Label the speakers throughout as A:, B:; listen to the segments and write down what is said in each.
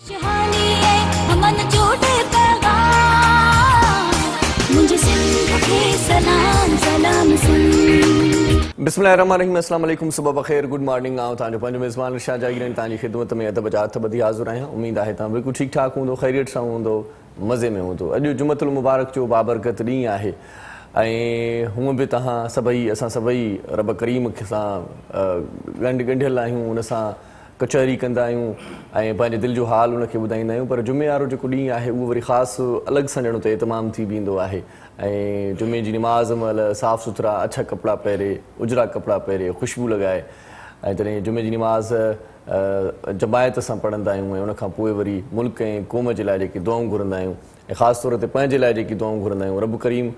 A: बिस्मिल्लाहिर्रहमानिर्रहीम, अस्सलाम वालेकुम, सुबह बखैर, गुड मॉर्निंग। आओ तव्हांजो पंहिंजो मेज़बान इरशाद जागीरनी तव्हांजी ख़िदमत में अदब जा हथ ॿधी हाज़िर आहियां। उमेद आहे तव्हां बिल्कुलु ठीकु ठाक हूंदो, ख़ैरियत सां हूंदो, मज़े में हूंदो। अॼु जुमतुल मुबारक जो बाबरकत ॾींहुं आहे ऐं हूअं बि तव्हां सभई असां सभई रब करीम सां ॻंढियल आहियूं, उन सां कचहरी कंदा आहियूं ऐं पंहिंजे दिलि जो हाल उनखे ॿुधाईंदा आहियूं। पर जुमे वारो जेको ॾींहुं आहे उहो वरी ख़ासि अलॻि सां ॼणो त इतमाम थी वेंदो आहे ऐं जुमे जी नमाज़ महिल साफ़ु सुथरा अछा कपिड़ा पहिरे, उजरा कपिड़ा पहिरे, ख़ुशबू लॻाए ऐं तॾहिं जुमे जी नमाज़ जमायत सां पढ़ंदा आहियूं ऐं उनखां पोइ वरी मुल्क ऐं क़ौम जे लाइ जेकी दुआऊं घुरंदा आहियूं ऐं ख़ासि तौर ते पंहिंजे लाइ जेकी दुआऊं घुरंदा आहियूं। रब करीम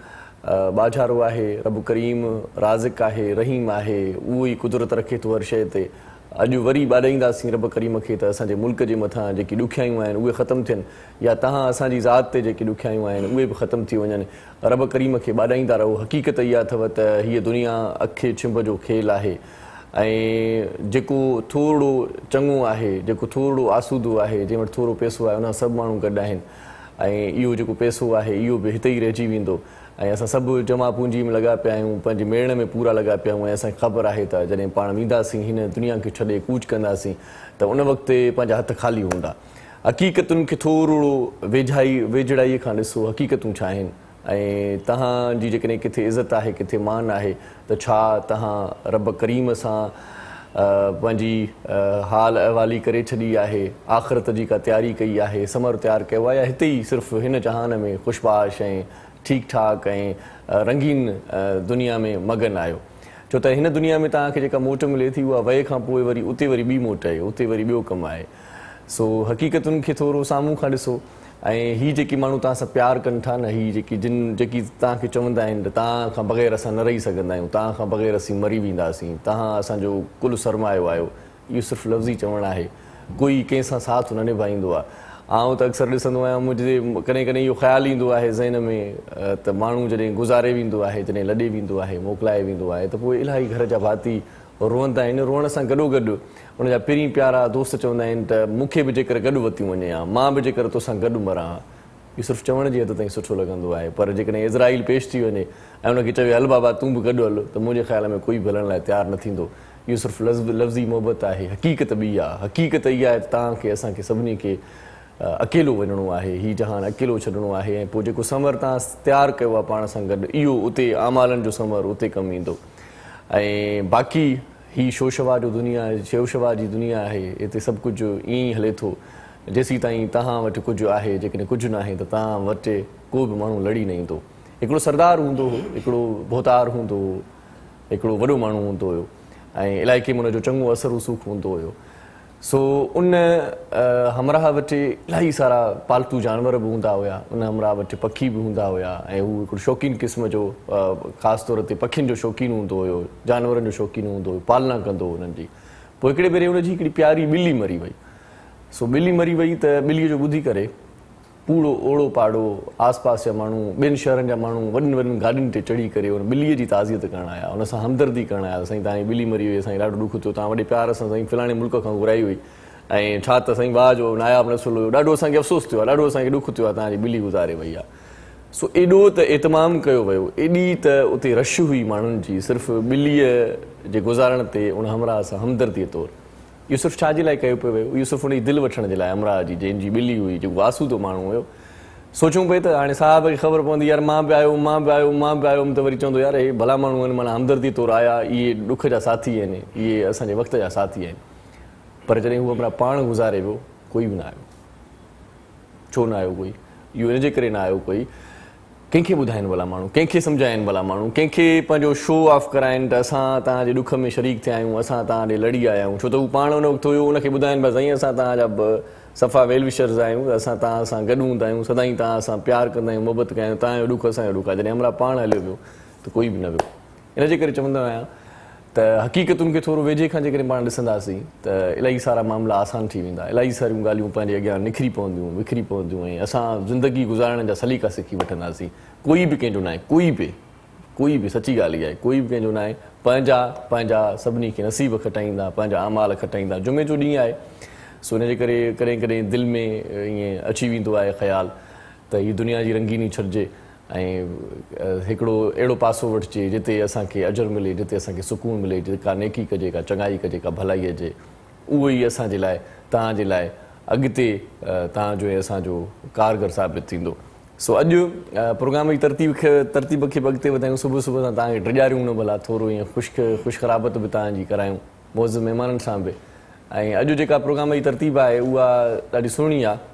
A: बाज़ारो आहे, रब करीम राज़िक़ आहे, रहीम आहे, उहो ई कुदरत रखे थो हर शइ ते। अॼु वरी ॿाॾाईंदासीं रब करीम खे त असांजे मुल्क जे मथां जेकी ॾुखियायूं आहिनि उहे ख़तमु थियनि, या तव्हां असांजी ज़ात ते जेकी ॾुखियायूं आहिनि उहे बि ख़तमु थी वञनि। रब करीम खे ॿाॾाईंदा रहो। हक़ीक़त इहा अथव त हीअ दुनिया अखे छिंभ जो खेल आहे ऐं जेको थोरो चङो आहे, जेको थोरो आसूदो आहे, जंहिं वटि थोरो पैसो आहे, उन सभु माण्हू गॾु आहिनि ऐं इहो जेको पैसो आहे इहो बि हिते ई रहिजी वेंदो ऐं असां सभु जमा पूंजी में लॻा पिया आहियूं, पंहिंजे मेड़ में पूरा लॻा पिया आहियूं ऐं असांखे ख़बर आहे त जॾहिं पाण वेंदासीं हिन दुनिया खे छॾे कूच कंदासीं त उन वक़्तु पंहिंजा हथ ख़ाली हूंदा। हक़ीक़तुनि खे थोरो वेझड़ाईअ खां ॾिसो, हक़ीक़तूं छा आहिनि ऐं तव्हांजी जेकॾहिं किथे इज़त आहे, किथे मान आहे त छा तव्हां रब करीम सां पंहिंजी हाल अहवाली करे छॾी आहे, आख़िरत जी का तयारी कई आहे, समर तयारु कयो आहे, या हिते ई सिर्फ़ु हिन जहान में ख़ुशबाश ऐं ठीकु ठाक ऐं रंगीन दुनिया में मगन आहियो। छो त हिन दुनिया में तव्हांखे जेका मोट मिले थी उहा वए खां पोइ वरी उते वरी ॿी मोट आहे, उते वरी ॿियो कमु आहे। सो हक़ीक़तुनि खे थोरो साम्हूं खां ॾिसो ऐं हीअ जेकी माण्हू तव्हां सां प्यारु कनि था न, हीअ जेकी तव्हांखे चवंदा आहिनि त तव्हां खां बग़ैर असां न रही सघंदा आहियूं, तव्हां खां बग़ैर असीं मरी वेंदासीं, तव्हां असांजो कुलु सरमायो आहियो, इहो सिर्फ़ु लफ़्ज़ी चवणु आहे। कोई कंहिंसां साथ न निभाईंदो आहे। आउं त अक्सर ॾिसंदो आहियां, मुंहिंजे कॾहिं कॾहिं इहो ख़्यालु ईंदो आहे ज़हन में त माण्हू जॾहिं गुज़ारे वेंदो आहे, जॾहिं लॾे वेंदो आहे, मोकिलाए वेंदो आहे त पोइ इलाही घर जा भाती रोअंदा आहिनि। रोअण सां गॾोगॾु उनजा पहिरीं प्यारा दोस्त चवंदा आहिनि त मूंखे बि जेकर गॾु वठी वञे हा, मां बि जेकर तोसां गॾु मरां हा। इहो सिर्फ़ु चवण जी हद ताईं सुठो लॻंदो आहे, पर जेकॾहिं इज़राइल पेश थी वञे ऐं उनखे चवे हल बाबा तूं बि गॾु हल, त मुंहिंजे ख़्याल में कोई बि हलण लाइ तयारु न थींदो। इहो सिर्फ़ु लफ़्ज़ी मोहबत आहे। हक़ीक़त ॿी आहे। हक़ीक़त इहा आहे त तव्हांखे असांखे सभिनी खे अकेलो वञिणो आहे, हीउ जहान अकेलो छॾिणो आहे ऐं पोइ जेको समर तव्हां तयारु कयो आहे पाण सां गॾु, इहो उते आमालनि जो समर उते कमु ईंदो। ऐं बाक़ी हीउ शोशवा जो दुनिया, शोशवा जी दुनिया आहे, हिते सभु कुझु ईअं ई हले थो जेसीं ताईं तव्हां वटि कुझु आहे। जेकॾहिं कुझु न आहे त तव्हां वटि को बि माण्हू लड़ी न ईंदो। हिकिड़ो सरदार हूंदो हुओ, हिकिड़ो बोहतार हूंदो हुओ, हिकिड़ो वॾो माण्हू हूंदो हुयो ऐं इलाइक़े में हुनजो चङो असरु रसूख़ हूंदो हुयो। सो उन हमराह वटि इलाही सारा पालतू जानवर बि हूंदा हुया, उन हमराह वटि पखी बि हूंदा हुया ऐं हू हिकिड़ो शौक़ीन क़िस्म जो ख़ासि तौर ते पखियुनि जो शौक़ीन हूंदो हुयो, जानवरनि जो शौक़ीन हूंदो हुयो, पालना कंदो हुओ उन्हनि जी। पोइ हिकिड़े भेरे हुनजी हिकिड़ी प्यारी ॿिली मरी वई। सो ॿिली मरी वई त ॿिलीअ जो ॿुधी करे पूरो ओड़ो पाड़ो आसपास जा माण्हू, ॿियनि शहरनि जा माण्हू वॾनि वॾनि गाॾियुनि ते चढ़ी करे हुन ॿिलीअ जी ताज़ियत करणु आया, हुन सां हमदर्दी करणु आया। साईं तव्हांजी ॿिली मरी वई, असांखे ॾाढो ॾुख थियो, तव्हां वॾे प्यार सां साईं फलाणे मुल्क खां घुराई हुई ऐं छा त साईं वाह जो नायाब नसुल हुयो, ॾाढो असांखे अफ़सोस थियो आहे, ॾाढो असांखे ॾुख थियो आहे तव्हांजी ॿिली गुज़ारे वई आहे। सो एॾो त एतमाम कयो वियो, एॾी त उते रश हुई माण्हुनि जी सिर्फ़ु ॿिलीअ जे गुज़ारण ते उन हमराह सां हमदर्दीअ तौरु। इहो सिर्फ़ु छाजे लाइ कयो पियो वियो? इहो सिर्फ़ु उनजी दिलि वठण जे लाइ, हमराह जी जंहिंजी ॿिली हुई, जेको आसूदो माण्हू हुयो। सोचूं पए त हाणे साहिब खे ख़बर पवंदी यार मां बि आयुमि, मां बि आयुमि, मां बि आयुमि, त वरी चवंदो यार हे भला माण्हू आहिनि, माना हमदर्दी तौरु आया, इहे ॾुख जा साथी आहिनि, इहे असांजे वक़्त जा साथी आहिनि। पर जॾहिं हू हमरा पाण गुज़ारे वियो, कोई बि न आयो। छो न आयो कोई? इहो इनजे करे न आयो कोई, कंहिंखे ॿुधाइनि भला माण्हू, कंहिंखे सम्झाइनि भला माण्हू, कंहिंखे पंहिंजो शो ऑफ कराइनि त असां तव्हांजे ॾुख में शरीक थिया आहियूं, असां तव्हां ॾे लड़ी आया आहियूं। छो त हू पाण उन वक़्तु हुयो, उनखे ॿुधाइनि बसि साईं असां तव्हांजा सफ़ा वेल विशर्स आहियूं, असां तव्हां सां गॾु हूंदा आहियूं, सदाईं तव्हां सां प्यारु कंदा आहियूं, मोहबत कया आहियूं, तव्हांजो ॾुख असांजो ॾुख आहे। जॾहिं हमरा पाण हलियो वियो त कोई बि न वियो। इनजे करे चवंदो आहियां त हक़ीक़तुनि खे थोरो वेझे खां जेकॾहिं पाण ॾिसंदासीं त इलाही सारा मामला आसान थी वेंदा, इलाही सारियूं ॻाल्हियूं पंहिंजे अॻियां निकिरी पवंदियूं, विखरी पवंदियूं ऐं असां ज़िंदगी गुज़ारण जा सलीक़ा सिखी वठंदासीं। कोई बि कंहिंजो न आहे, कोई बि सची ॻाल्हि इहा आहे, कोई बि कंहिंजो न आहे। पंहिंजा सभिनी खे नसीब खटाईंदा, पंहिंजा अमाल खटाईंदा। जुमे जो ॾींहुं आहे सो इनजे करे कॾहिं कॾहिं दिलि में ईअं अची वेंदो आहे ख़्यालु त हीअ दुनिया जी रंगीनी छॾिजे ऐं हिकिड़ो अहिड़ो पासो वठिजे जिते असांखे अजर मिले, जिते असांखे सुकून मिले, जेका नेकी कजे, का चङाई कजे, का भलाई कजे, उहो ई असांजे लाइ तव्हांजे लाइ अॻिते तव्हांजो ऐं असांजो कारगर साबित थींदो। सो अॼु प्रोग्राम जी तरतीब खे अॻिते वधायूं। सुबुह सुबुह सां तव्हांखे टिॼारियूं न भला, थोरो ईअं ख़ुशख़राबत बि तव्हांजी करायूं मौज़ महिमाननि सां बि। ऐं अॼु जेका प्रोग्राम जी तरतीब आहे उहा ॾाढी सुहिणी आहे।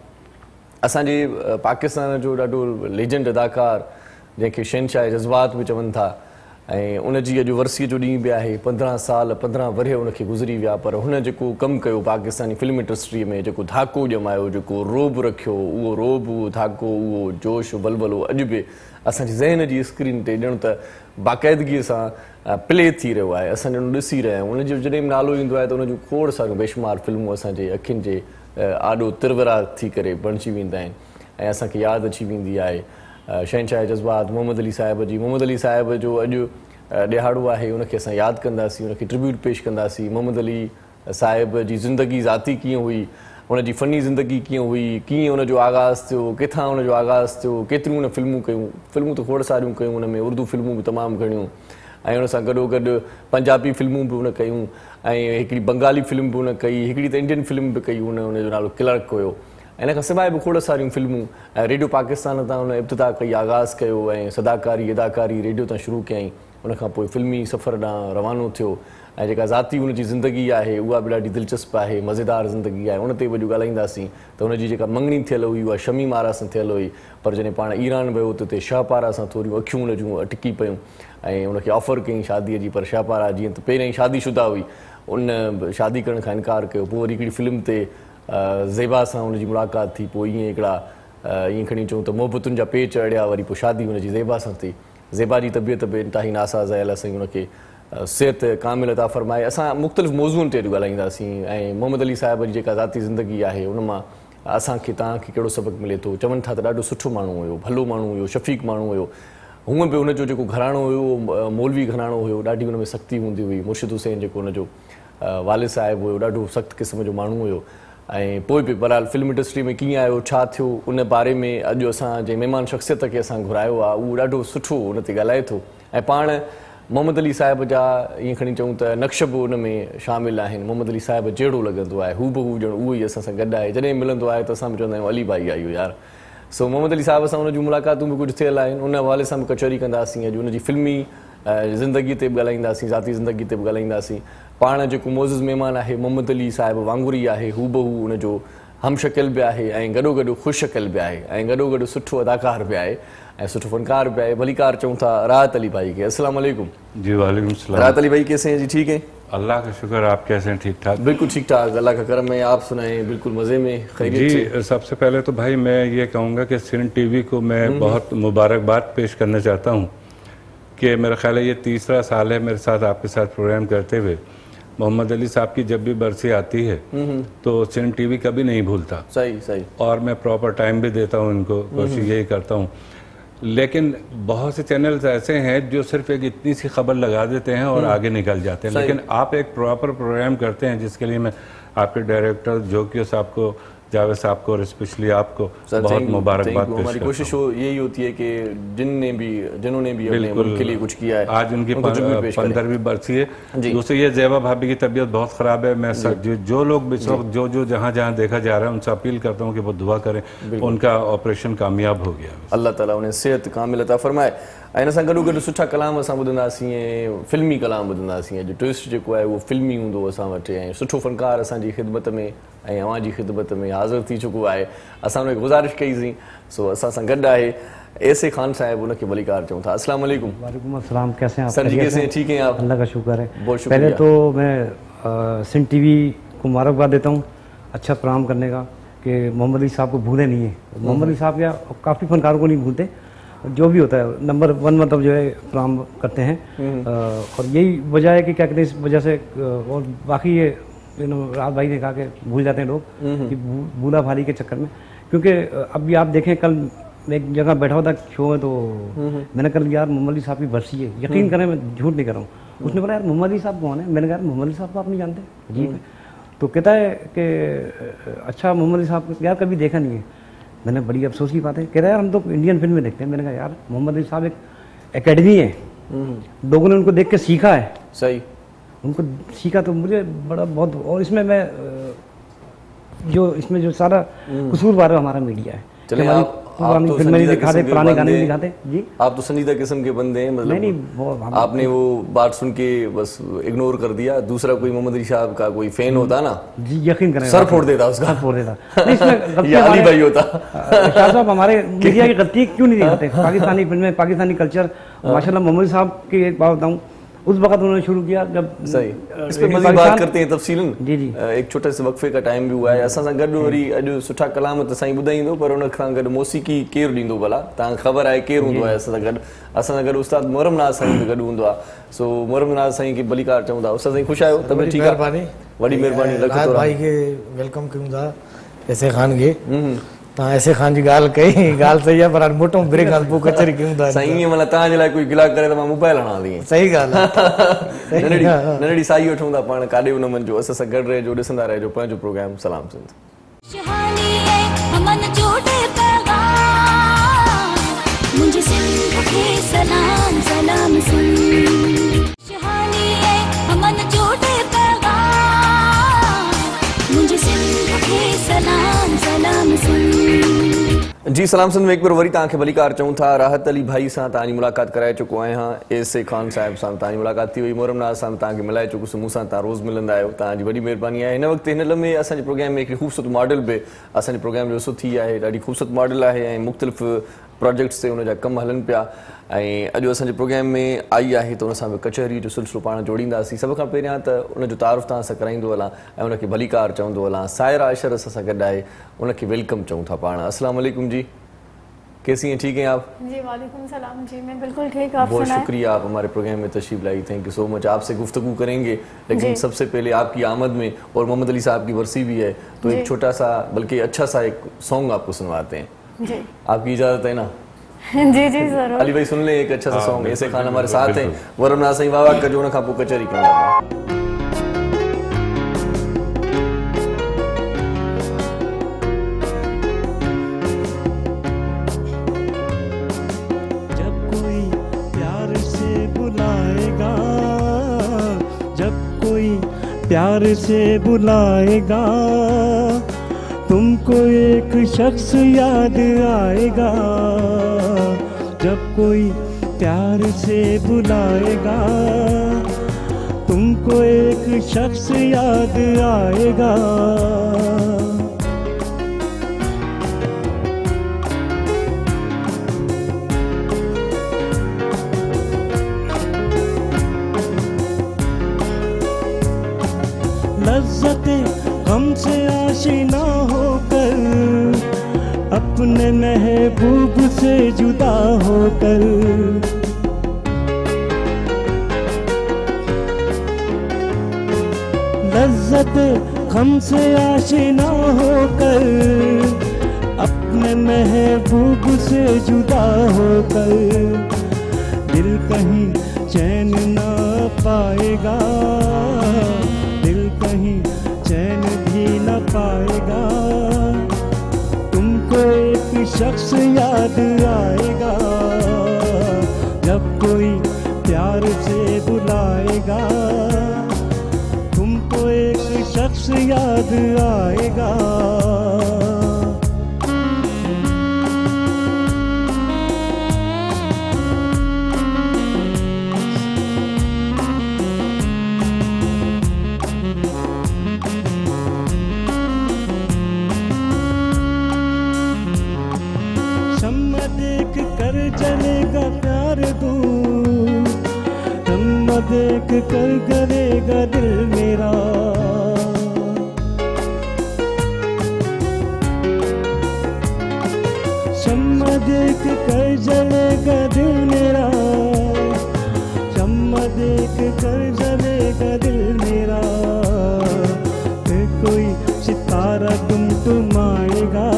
A: असांजे पाकिस्तान जो ॾाढो लेजेंड अदाकार जंहिंखे शहनशाह जज़्बात बि चवनि था, ऐं उनजी अॼु वरसीअ जो ॾींहुं बि आहे। 15 वरह उनखे गुज़री विया, पर हुन जेको कमु कयो पाकिस्तानी फिल्म इंडस्ट्रीअ में, जेको धाको ॼमायो, जेको रोब रखियो, उहो रोब, उहो धाको, उहो जोश वलवलो अॼु बि असांजी ज़हन जी स्क्रीन ते ॼण त बाक़ाइदगीअ सां प्ले थी रहियो आहे। असां ॼण ॾिसी रहिया आहियूं। उनजो जॾहिं बि नालो ईंदो आहे त उनजूं खोड़ सारियूं बेशुमार फिल्मूं असांजे अखियुनि जे आॾो तिरवरा थी करे बणिजी वेंदा आहिनि ऐं असांखे यादि अची वेंदी आहे शहनशाह जज़्बात मोहम्मद अली साहिब जी। मोहम्मद अली साहिब जो अॼु ॾिहाड़ो आहे, उनखे असां यादि कंदासीं, उनखे ट्रिब्यूट पेश कंदासीं। मोहम्मद अली साहिब जी ज़िंदगी ज़ाती कीअं हुई, उनजी फ़नी ज़िंदगी कीअं हुई, कीअं उनजो आगाज़ थियो, किथां उनजो आगाज़ थियो, केतिरियूं उन फिल्मूं कयूं। फिल्मूं त खोड़ सारियूं कयूं उन में, उर्दू फिल्मूं बि तमामु घणियूं, ऐं उन सां गॾोगॾु पंजाबी फिल्मूं बि उन कयूं, ऐं हिकिड़ी बंगाली फिल्म बि उन कई, हिकिड़ी त इंडियन फिल्म बि कई, उनजो नालो क्लर्क हुयो। इन खां सवाइ बि खोड़ सारियूं फिल्मूं रेडियो पाकिस्तान तां उन इब्तिदा कई, आगाज़ कयो ऐं सदाकारी अदाकारी रेडियो तां शुरू कयईं। उनखां पोइ फिल्मी सफ़र ॾांहुं रवानो थियो ऐं जेका ज़ाती उनजी ज़िंदगी आहे उहा बि ॾाढी दिलचस्प आहे, मज़ेदार ज़िंदगी आहे। उन ते बि अॼु ॻाल्हाईंदासीं त उनजी जेका मंगणी थियल हुई उहा शमी मारा सां थियल हुई, पर जॾहिं पाण ईरान वियो त उते शाहपारा सां थोरियूं अखियूं उनजूं अटकी पियूं ऐं उनखे ऑफर कयईं शादीअ जी, पर शाहपारा जीअं त पहिरियों ई शादीशुदा हुई, उन शादी करण खां इनकार कयो। पोइ वरी हिकिड़ी फिल्म ते ज़ेबा सां उनजी मुलाक़ात थी, पोइ ईअं हिकिड़ा ईअं खणी चऊं त मोहबतुनि जा पेच अड़िया, वरी पोइ शादी उनजी ज़ेबा सां थी। ज़ेबा जी तबियत बि इंतिहाई नासाज़ आहे, असां उनखे सिहत कामिल अता फ़रमाए। असां मुख़्तलिफ़ मौज़ूअनि ते अॼु ॻाल्हाईंदासीं ऐं मोहम्मद अली साहिब जी जेका ज़ाती ज़िंदगी आहे उन मां असांखे तव्हांखे कहिड़ो सबक़ु मिले थो। चवनि था त ॾाढो सुठो माण्हू हुयो, भलो माण्हू हुयो, शफ़ीक़ माण्हू हुयो। हूअं बि हुनजो जेको घराणो हुयो उहो मौलवी घराणो हुयो, ॾाढी हुन में सख़्ती हूंदी हुई। मुर्शिद हुसैन जेको हुनजो वालिद साहिबु हुयो, ॾाढो सख़्तु क़िस्म जो माण्हू हुयो। ऐं पोइ बि बहरहाल फिल्म इंडस्ट्री में कीअं आयो, छा थियो, उन बारे में अॼु असां जंहिं महिमान शख़्सियत खे असां घुरायो आहे उहो ॾाढो सुठो उन ते ॻाल्हाए थो। ऐं पाण मोहम्मद अली साहिब जा ईअं खणी चऊं त नक्श बि उन में शामिलु आहिनि। मोहम्मद अली साहिब जहिड़ो लॻंदो आहे, हू बि हू ॼण उहो ई असां सां गॾु आहे। जॾहिं मिलंदो आहे त असां बि चवंदा आहियूं अली भाई आहियो यार। सो मोहम्मद अली साहिब सां उन जूं मुलाक़ातूं बि कुझु थियल आहिनि, उन हवाले सां बि कचहरी कंदासीं। अॼु उनजी फिल्मी ज़िंदगी ते बि ॻाल्हाईंदासीं, ज़ाती ज़िंदगी ते बि ॻाल्हाईंदासीं। पाण जेको मोज़िज़ महिमान आहे मोहम्मद अली साहिब वांगुरु ई आहे, हू बि हू उनजो हमशकिल बि आहे ऐं गॾोगॾु ख़ुशकिल बि आहे ऐं गॾोगॾु सुठो अदाकार बि आहे ऐं सुठो फ़नकार भी है, भलीकार चऊं था राहत अली भाई के। अस्सलाम वालेकुम।
B: जी वालेकुम सलाम।
A: राहत अली भाई कैसे हैं जी? ठीक है,
B: अल्लाह का शुक्र। आप कैसे हैं? ठीक ठाक?
A: बिल्कुल ठीक ठाक, अल्लाह का करम है। आप सुनाएं? बिल्कुल मज़े में, खैरियत से?
B: जी सबसे पहले तो भाई मैं ये कहूँगा कि सिंध टीवी को मैं बहुत मुबारकबाद पेश करना चाहता हूँ कि मेरा ख्याल है ये तीसरा साल है मेरे साथ आपके साथ प्रोग्राम करते हुए। मोहम्मद अली साहब की जब भी बरसी आती है तो सिंध टीवी कभी नहीं भूलता।
A: सही सही।
B: और मैं प्रॉपर टाइम भी देता हूँ इनको, कोशिश यही करता हूँ। लेकिन बहुत से चैनल्स ऐसे हैं जो सिर्फ एक इतनी सी खबर लगा देते हैं और आगे निकल जाते हैं, लेकिन आप एक प्रॉपर प्रोग्राम करते हैं जिसके लिए मैं आपके डायरेक्टर जोकियो साहब को, जावेद साहब को और स्पेशली आपको बहुत मुबारकबाद।
A: हमारी कोशिश यही होती है कि जिन्होंने भी अपने मुल्क के लिए कुछ किया है,
B: आज उनकी 15वीं बरसी है। दूसरी ये ज़ेबा भाभी की तबीयत बहुत ख़राब है। मैं जो लोग जो जहाँ जहाँ देखा जा रहा है उनसे अपील करता हूँ कि वो दुआ करें, उनका ऑपरेशन कामयाब हो गया।
A: अल्लाह ताला उन्हें सेहत कामिल अता फरमाए। ऐं हिन सां गॾोगॾु सुठा कलाम असां ॿुधंदासीं ऐं फिल्मी कलाम ॿुधंदासीं। अॼु ट्विस्ट जेको आहे उहो फिल्मी हूंदो असां वटि ऐं सुठो फ़नकार असांजी ख़िदमत में ऐं अव्हां जी ख़िदमत में हाज़िर थी चुको आहे। असां उनखे गुज़ारिश कईसीं, सो असां सां गॾु आहे ऐसे खान साहिब, उनखे भलीकार चऊं था। अस्सलाम वालेकुम।
C: वालेकुम अस्सलाम। कैसे हैं आप?
A: सर जी कैसे हैं? ठीक हैं आप?
C: अल्लाह का शुक्र है।
A: बहुत शुक्रिया।
C: पहले तो मैं सिंध टीवी को मुबारकबाद देता हूँ अच्छा प्रोग्राम करने का, कि मोहम्मद अली साहब को भूले नहीं है। मोहम्मद अली साहब या काफ़ी फनकारों को नहीं भूलते, जो भी होता है नंबर 1 मतलब जो है प्रोग्राम करते हैं। और यही वजह है कि क्या कहते हैं, इस वजह से और बाकी ये राहत भाई ने कहा कि भूल जाते हैं लोग कि भूला भाली के चक्कर में। क्योंकि अभी आप देखें, कल मैं एक जगह बैठा हुआ था शो में, तो मैंने कल यार मोहम्मद अली साहब की बरसी है, यकीन करें मैं झूठ नहीं कर रहा हूँ। उसने बोला यार मोहम्मद अली साहब कौन है? मैंने कहा मोहम्मद अली साहब को आप नहीं जानते? अजीब है। तो कहता है कि अच्छा मोहम्मद अली साहब यार कभी देखा नहीं है। मैंने बड़ी अफसोस की बात है, कह रहा है यार हम तो इंडियन फिल्म में देखते हैं। मैंने कहा यार मोहम्मद अली साहब एक एकेडमी है, लोगों ने उनको देख के सीखा है,
A: सही
C: उनको सीखा। तो मुझे बड़ा बहुत, और इसमें मैं जो इसमें जो सारा कसूरवार है हमारा मीडिया है।
A: चलिए
C: पुरानी
A: तो
C: फिल्में नहीं
A: संजीदा
C: दिखाते,
A: किस्म के
C: पुराने गाने
A: बंदे
C: नहीं
A: हैं।
C: दिखाते जी।
A: आप तो संजीदा किस्म के बंदे हैं, मतलब
C: नहीं वो
A: आपने वो बात सुन के बस इग्नोर कर दिया। दूसरा कोई मोहम्मद अली साहब का कोई फैन होता ना,
C: जी यकीन करें,
A: सर फोड़ देता उसका,
C: सर फोड़ देता। नहीं, इसमें गलती
A: या अली
C: हमारे-
A: भाई होता।
C: शाह साहब हमारे मीडिया की गलती क्यों नहीं दिखाते? पाकिस्तानी फिल्में, पाकिस्तानी कल्चर, माशाल्लाह मोहम्मद अली साहब की एक बात बताऊं, उस वक्त उन्होंने शुरू किया जब
A: सही। इस पे मज़ीद बात करते हैं तफसीलन।
C: जी जी।
A: एक छोटे से वक्फे का टाइम भी हुआ है। असां सां गॾु वरी अॼु सुठा कलाम त साईं ॿुधाईंदो, पर उन खां गॾु मौसीक़ी केरु ॾींदो भला? तव्हां ख़बर आहे केरु हूंदो आहे असां सां गॾु? असां सां गॾु उस्ताद मोहरम नाज़ साईं बि गॾु हूंदो आहे। सो मोहरम नाज़ साईं खे भलीकार चऊं था। उस्ताद साईं ख़ुशि आहियो? तबियत ठीकु आहे? वॾी महिरबानी।
D: राहत भाई के वेलकम कयूं था ऐसे खान खे। तव्हां ऐसे खान जी ॻाल्हि कई, ॻाल्हि सही आहे, पर हाणे मोटो ब्रेक हाल पोइ कचहरी कयूं था।
A: साईं ईअं मतलब तव्हांजे लाइ कोई गिला करे त मां मोबाइल हणां थी।
D: सही ॻाल्हि आहे।
A: नंढड़ी साई वठूं था पाण, काॾे न वञिजो, असां सां गॾु रहिजो, ॾिसंदा रहिजो पंहिंजो प्रोग्राम सलाम सिंध।
E: शहानी है हमन जोड़े पैगाम, मुझे सिंध के सलाम सलाम सिंध। शहानी है हमन जोड़े पैगाम, मुझे सिंध के सलाम सलाम सिंध।
A: जी सलाम सिंध में एक बार वरी तव्हांखे भलीकार चऊं था। राहत अली भाई सां तव्हांजी मुलाक़ात कराए चुको आहियां। एस ए खान साहिब सां तव्हांजी मुलाक़ात थी हुई। मोहरम नाज़ सां तव्हांखे मिलाए चुकुसि। मूंसां तव्हां रोज़ मिलंदा आहियो, तव्हांजी वॾी महिरबानी आहे। हिन वक़्तु हिन लम्हे असांजे प्रोग्राम में हिकिड़ी ख़ूबसूरत मॉडल बि असांजे प्रोग्राम जो हिसो थी आहे। ॾाढी ख़ूबसूरत मॉडल आहे ऐं मुख़्तलिफ़ प्रोजेक्ट्स ते हुनजा कम हलनि पिया। ऐं अॼु असांजे प्रोग्राम में आई आहे त हुन सां बि कचहरी जो सिलसिलो पाण जोड़ींदासीं। सभ खां पहिरियां त उनजो तारुफ़ तव्हां सां कराईंदो हलां ऐं उनखे भलीकार चवंदो हलां। सायरा अशर असां सां गॾु आहे, उनखे वेलकम चऊं था पाण। अस्सलाम वालेकुम जी, कैसी हैं? ठीक हैं आप?
F: जी वालेकुम सलाम जी, मैं बिल्कुल ठीक। आप
A: बहुत
F: सुनाएं?
A: शुक्रिया, आप हमारे प्रोग्राम में तशरीफ लाई। Thank you so much. आपसे गुफ्तगू करेंगे, लेकिन सबसे पहले आपकी आमद में और मोहम्मद अली साहब की बरसी भी है, तो एक छोटा सा बल्कि अच्छा सा एक सॉन्ग आपको सुनवाते हैं।
F: जी
A: आपकी इजाज़त है ना?
F: जी जी जरूर।
A: अली भाई सुन ले एक अच्छा सा सॉन्ग। ऐसे खान हमारे साथ हैं,
B: बिल्कुल।
A: वरना सही वाह का जो ना खापू कचहरी करूंगा।
G: प्यार से बुलाएगा तुमको एक शख्स याद आएगा। जब कोई प्यार से बुलाएगा तुमको एक शख्स याद आएगा। लज़्ज़ते गम से आशिना होकर अपने महबूब से जुदा होकर, लज़्ज़ते गम से आशिना होकर अपने महबूब से जुदा होकर, दिल कहीं चैन ना पाएगा, कहीं चैन भी न पाएगा। तुमको एक शख्स याद आएगा जब कोई प्यार से बुलाएगा। तुमको एक शख्स याद आएगा। जलेगा प्यार तू, तुम देख कर करेगा दिल मेरा। शम्मा देख कर जलेगा दिल मेरा, शम्मा देख कर जलेगा दिल मेरा। फिर कोई सितारा टुमटुमाएगा,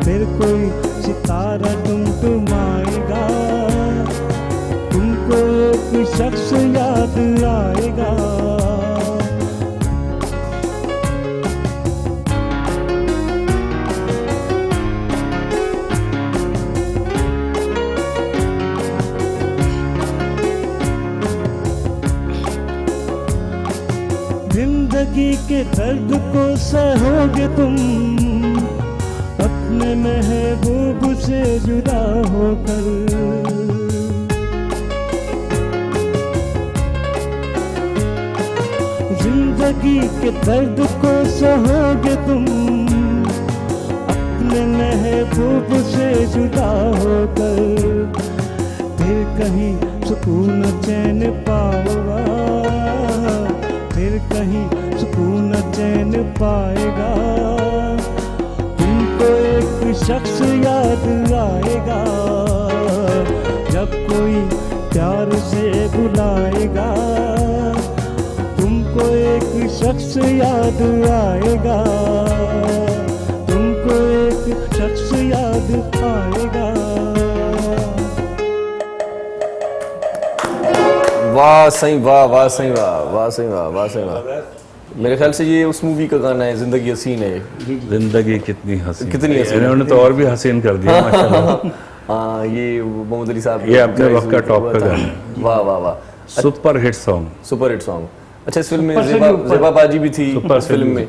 G: फिर कोई सितारा टुमटुमाएगा। तुमको एक शख्स याद आएगा। के दर्द को सहोगे तुम अपने महबूब से जुदा होकर। जिंदगी के दर्द को सहोगे तुम अपने महबूब से जुदा होकर। फिर कहीं सुकून चैन पाओगा, फिर कहीं सुकून चैन पाएगा। तुमको एक शख्स याद आएगा जब कोई प्यार से बुलाएगा। तुमको एक शख्स याद आएगा, तुमको एक शख्स याद आएगा।
A: वाह सही वाह, वाह सही वाह, वाह सही वाह, वाह सही वाह। मेरे ख्याल से ये उस मूवी का गाना है, जिंदगी हसीन है।
B: जिंदगी कितनी हसीन,
A: कितनी हसीन।
B: इन्होंने तो और भी हसीन कर दिया माशाल्लाह।
A: हाँ, ये मोहम्मद अली साहब
B: ये अपने वक्त का टॉप का गाना है।
A: वाह वाह वाह,
B: super hit song,
A: super hit song. अच्छा, इस फिल्म में ज़ेबा बाजी भी थी। इस फिल्म में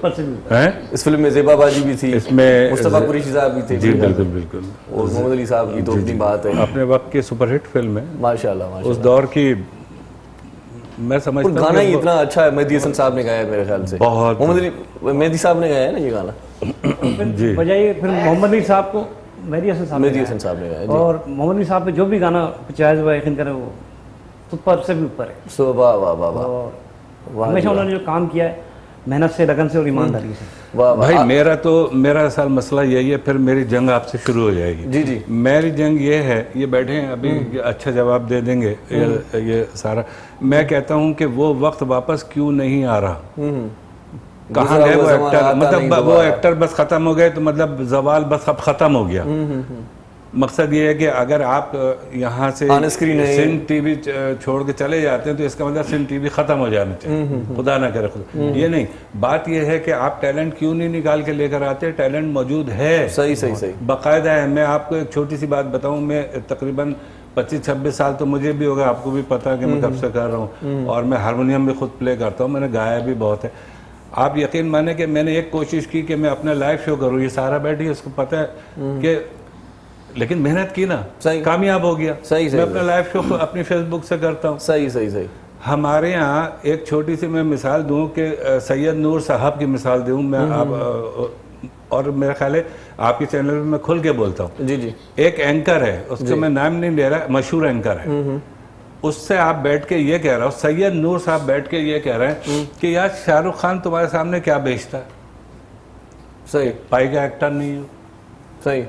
B: हैं?
A: इस फिल्म में ज़ेबा बाजी भी थी,
B: इसमें
A: मुस्तफा कुरैशी साहब भी थे।
B: जी बिल्कुल बिल्कुल।
A: और मोहम्मद अली साहब की तो अपनी बात है,
B: अपने वक्त की सुपर हिट फिल्म है
A: माशाल्लाह
B: उस
A: माशाल्लाह।
B: दौर की। मैं समझता हूँ
A: गाना ही इतना अच्छा है, मेहदी हसन साहब ने गाया है मेरे ख्याल से।
B: बहुत।
A: मोहम्मद अली मेहदी साहब ने गाया है ना ये गाना।
B: जी,
C: बजाय फिर मोहम्मद अली साहब को मेहदी हसन साहब ने
A: मेहदी
C: गाया।
A: हसन साहब ने गाया जी।
C: और मोहम्मद अली साहब पे जो भी गाना चॉइस हुआ यकीन करें वो सुपर से भी ऊपर है।
A: सो वाह वाह वाह वाह
C: और
A: वाह
C: हमेशा
A: जी,
C: उन्होंने जो काम किया है मेहनत से, लगन से और ईमानदारी से।
A: वाह वाह।
B: भाई मेरा असल मसला यही है, फिर मेरी जंग आपसे शुरू हो जाएगी।
A: जी जी।
B: मेरी जंग ये है, ये बैठे हैं अभी, ये अच्छा जवाब दे देंगे ये सारा। मैं कहता हूँ कि वो वक्त वापस क्यों नहीं आ रहा, कहाँ
A: गुजरा
B: गए
A: हुआ
B: वो
A: ज़माना
B: एक्टर,
A: आता नहीं
B: मतलब वो
A: दोबारा।
B: एक्टर बस खत्म हो गए तो मतलब जवाल बस अब खत्म हो गया। मकसद ये है कि अगर आप यहाँ से
A: ऑन स्क्रीन है।
B: सिंध टीवी छोड़ के चले जाते हैं तो इसका मतलब सिंध टीवी खत्म हो जाना चाहिए, खुदा ना करे खुदा। ये नहीं, बात ये है कि आप टैलेंट क्यों नहीं निकाल के लेकर आते। टैलेंट मौजूद है,
A: सही सही सही।
B: बाकायदा है। मैं आपको एक छोटी सी बात बताऊं, मैं तकरीबन 25-26 साल तो मुझे भी होगा, आपको भी पता है कि मैं कब से कर रहा हूँ, और मैं हारमोनियम भी खुद प्ले करता हूँ, मैंने गाया भी बहुत है। आप यकीन माने कि मैंने एक कोशिश की कि मैं अपना लाइव शो करूँ, ये सारा बैठी उसको पता है कि, लेकिन मेहनत की ना,
A: सही।
B: कामयाब हो गया।
A: सही सही
B: मैं अपना लाइव शो अपनी फेसबुक से करता हूँ।
A: सही सही सही।
B: हमारे यहाँ एक छोटी सी मैं मिसाल दूं कि सैयद नूर साहब की मिसाल दूं मैं, आप और मेरा ख्याल है आपके चैनल पे मैं खुल के बोलता हूँ।
A: जी जी।
B: एक एंकर है, उसका मैं नाम नहीं ले रहा, मशहूर एंकर है, उससे आप बैठ के ये कह रहा हो, सैयद नूर साहब बैठ के ये कह रहे हैं कि यार शाहरुख खान तुम्हारे सामने क्या बेचता है,
A: सही।
B: पाई का एक्टर नहीं हो।
A: सही।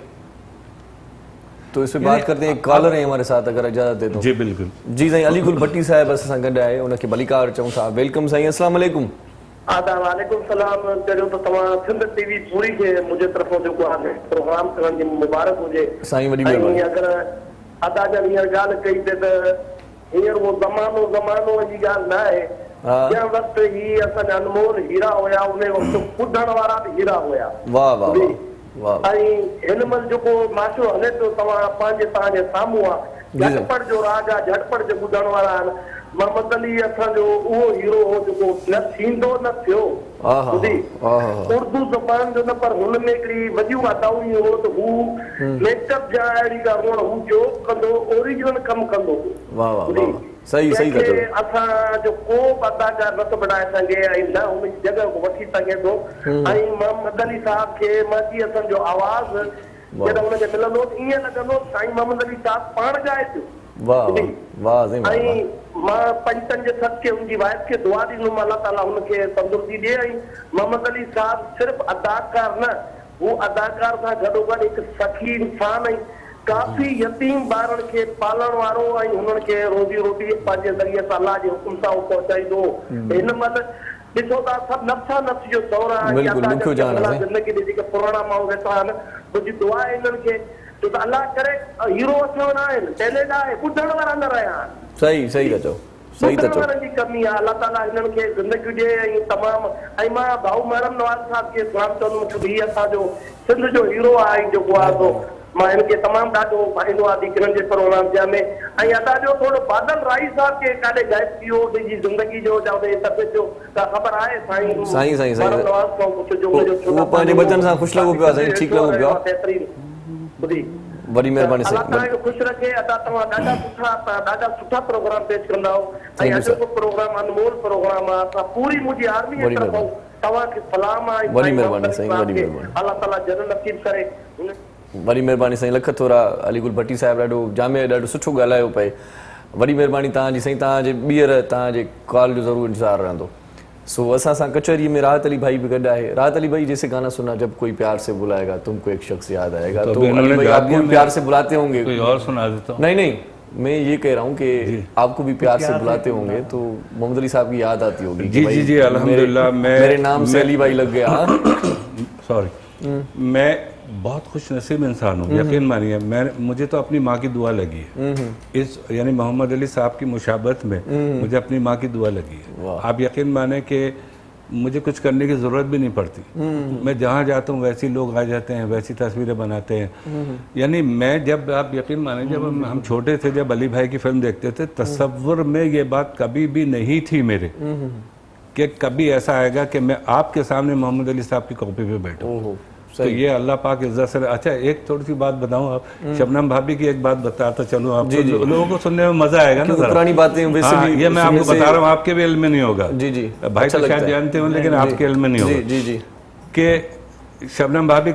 A: तो इस पे बात करते हैं, एक कॉलर है हमारे साथ, अगर इजाजत दे तो।
B: जी बिल्कुल
A: जी साईं, अली गुल भट्टी साहब असां गॾु आहे, उनखे भलीकार चऊं था। वेलकम साईं, अस्सलाम वालेकुम।
H: वालेकुम सलाम। पहिरियों त तव्हां सिंध टीवी पूरी खे मुंहिंजे तरफ़ां जेको आहे प्रोग्राम करण जी मुबारक हुजे
A: साईं वॾी
H: ऐं
A: महिरबानी।
H: अगरि अदा जन हींअर ॻाल्हि कई ते त हींअर उहो ज़मानो जी ॻाल्हि न आहे।
A: हा।
H: जंहिं वक़्तु ही असांजा अनमोल हीरा हुया, उन वक़्तु ॿुधण वारा बि हीरा हुया।
A: वाह वाह वाह वाह।
H: ऐं हिन महिल जेको माशो हले थो तव्हां तव्हांजे साम्हूं आहे, झटपट जो राग आहे, झटपट जो ॿुधण वारा आहिनि। मोहम्मद अली असांजो उहो हीरो हो जेको न थींदो न थियो। उर्दू ज़बान जो न, पर हुन में हिकिड़ी वॾियूं अदाऊं हो त हू मेकअप जा अहिड़ी ॻाल्हि हू जो कंदो, ओरिजिनल कमु कंदो।
A: वाह वाह वाह, सही सही था चओ।
H: असांजो को बि अदाकार नथो बणाए सघे ऐं न हुन जी जॻह को वठी सघे थो। ऐं मोहम्मद अली साहब खे माजी असांजो आवाज़ जॾहिं हुनखे मिलंदो ईअं लॻंदो साईं मोहम्मद अली साहब पाण ॻाए पियो।
A: वाह वाह जी।
H: ऐं मां पंचनि जे सदके हुनजी वाइफ खे दुआ ॾींदुमि, अल्लाह ताला हुनखे तंदुरुस्ती ॾिए। ऐं मोहम्मद अली साहब सिर्फ़ु अदाकार न, हू अदाकार सां गॾोगॾु हिकु सखी इंसान ऐं काफ़ी यतीम ॿारनि खे पालण वारो ऐं हुननि खे रोज़ी रोटी पंहिंजे ज़रिए सां अल्लाह जे हुकुम सां पहुचाईंदो। हिन महिल ॾिसो था सभु नफ़्सा नफ़्स जो दौर आहे, ज़िंदगी में जेके पुराणा माण्हू वेठा आहिनि, मुंहिंजी दुआ आहे हिननि खे छो त अल्लाह करे हीरो अचण न आहिनि, टैलेंट आहे, ॿुधण वारा न रहिया आहिनि।
A: सही सही था चओ, सही था चओ।
H: जी कमी आहे, अल्लाह ताला हिननि खे ज़िंदगी ॾिए ऐं तमामु। ऐं मां भाऊ महरम नवाज़ साहब खे सलाम चवंदुमि छो त हीउ असांजो सिंध जो हीरो आहे जेको आहे सो मां इनके तमाम ॾाढो पाईंदो आहे दीकरनि जे प्रोग्राम जा में ऐं अदा जो थोरो बादल राई साहब के काॾे गायब थी वियो जी ज़िंदगी जो या उनजी तबियत जो का ख़बर आहे
A: साईं
H: नवाज़ खां पुछिजो
A: उहो पंहिंजे बचन सां ख़ुशि लॻो पियो आहे साईं, ठीकु लॻो पियो आहे,
H: ॿुधी
A: वॾी महिरबानी
H: अल्लाह
A: साईं।
H: तव्हांखे ख़ुशि रखे। अदा तव्हां ॾाढा सुठा प्रोग्राम पेश कंदा ऐं अॼु जो प्रोग्राम अनमोल प्रोग्राम आहे। असां पूरी मुंहिंजी आर्मी जे तरफ़ां तव्हांखे सलाम आहे।
A: वॾी महिरबानी साईं, वॾी महिरबानी,
H: अल्लाह ताला जन्नत नसीब करे।
A: वॾी महिरबानी साईं, लख थोरा। अलीगुल भट्टी साहिबु ॾाढो जामे ॾाढो सुठो ॻाल्हायो पए, वॾी महिरबानी तव्हांजी साईं। तव्हांजे ॿीहर तव्हांजे कॉल जो ज़रूरु इंतज़ारु रहंदो। सो असां सां कचहरी में राहत अली भाई भी गड्ढा है। राहत अली भाई जैसे गाना सुना, जब कोई प्यार से बुलाएगा तुमको एक शख्स याद आएगा, तो अली भाई आपको भी प्यार से बुलाते होंगे।
B: कोई और सुना देता हूं।
A: नहीं, मैं ये कह रहा हूँ कि आपको भी प्यार से बुलाते होंगे तो मोहम्मद अली साहब की याद आती होगी।
B: जी जी जी, अल्हम्दुलिल्लाह।
A: मेरे नाम से अली भाई लग गया।
B: सॉरी, मैं बहुत खुश नसीब इंसान हूँ, यकीन मानिए। मुझे तो अपनी माँ की दुआ लगी है इस, यानी मोहम्मद अली साहब की मुशाबत में मुझे अपनी माँ की दुआ लगी है। आप यकीन माने कि मुझे कुछ करने की ज़रूरत भी नहीं पड़ती। मैं जहाँ जाता हूँ वैसे लोग आ जाते हैं, वैसी तस्वीरें बनाते हैं। यानी मैं जब, आप यकीन माने, जब हम छोटे थे, जब अली भाई की फिल्म देखते थे, तसव्वुर में ये बात कभी भी नहीं थी मेरे कि कभी ऐसा आएगा कि मैं आपके सामने मोहम्मद अली साहब की कॉपी पे बैठूँ। तो ये अल्लाह पाक इज्जत से। अच्छा, एक थोड़ी सी बात बताऊं आप, शबनम भाभी की एक बात बताता चलूं आपको, लोगों को सुनने में मजा आएगा ना,
A: पुरानी बातें वैसे भी
B: ये मैं आपको बता रहा हूँ, आपके भी इल्म में नहीं होगा।
A: जी जी,
B: भाई तो शायद जानते हो, लेकिन आपके इल्म में नहीं होगा।
A: जी जी,
B: कि शबनम भाभी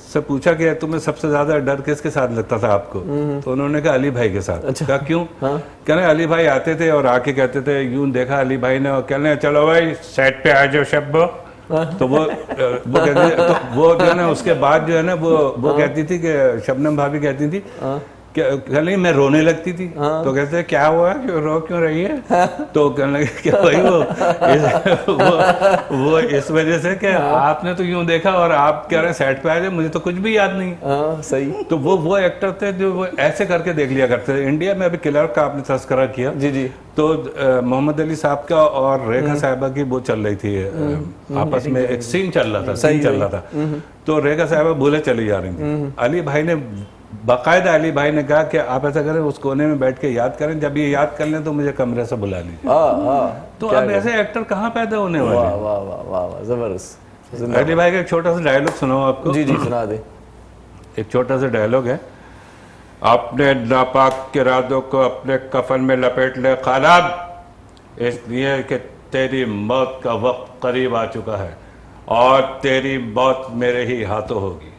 B: से पूछा कि तुम्हें सबसे ज्यादा डर किसके साथ लगता था आपको, तो उन्होंने कहा अली भाई के साथ। अच्छा, कहा क्यों? कहने अली भाई आते थे और आके कहते थे, यूं देखा अली भाई ने और कहने चलो भाई सेट पे आ जाओ शब्बो, तो वो कहती, तो वो जो है ना, उसके बाद जो है ना, वो कहती थी कि शबनम भाभी कहती थी कहने लगी मैं रोने लगती थी। तो कहते क्या हुआ, क्यों रो क्यों रही है? तो कहने लगे कि भाई वो इस वजह से कि आपने तो यूं देखा और आप कह रहे हैं सेट पे आ जाए, मुझे तो कुछ भी याद नहीं।
A: सही।
B: तो वो एक्टर थे जो वो ऐसे करके देख लिया करते थे। इंडिया में अभी किलर का आपने तस्करा किया।
A: जी जी।
B: तो मोहम्मद अली साहब का और रेखा साहिबा की वो चल रही थी, आपस में एक सीन चल रहा था, सीन चल रहा था। तो रेखा साहिबा भूले चली जा रही थी। अली भाई ने बाकायदा, अली भाई ने कहा कि आप ऐसा करें, उस कोने में बैठ के याद करें, जब ये याद कर लें तो मुझे कमरे से बुला लीजिए। तो अब ऐसे एक्टर कहाँ पैदा होने वाले?
A: वाह वाह वाह वाह, जबरदस्त।
B: अली भाई का एक छोटा सा डायलॉग सुनाओ आपको।
A: जी जी, सुना दे।
B: एक छोटा सा डायलॉग है। अपने नापाक के इरादों को अपने कफन में लपेट ले खालाब, इसलिए कि तेरी मौत का वक्त करीब आ चुका है और तेरी मौत मेरे ही हाथों होगी।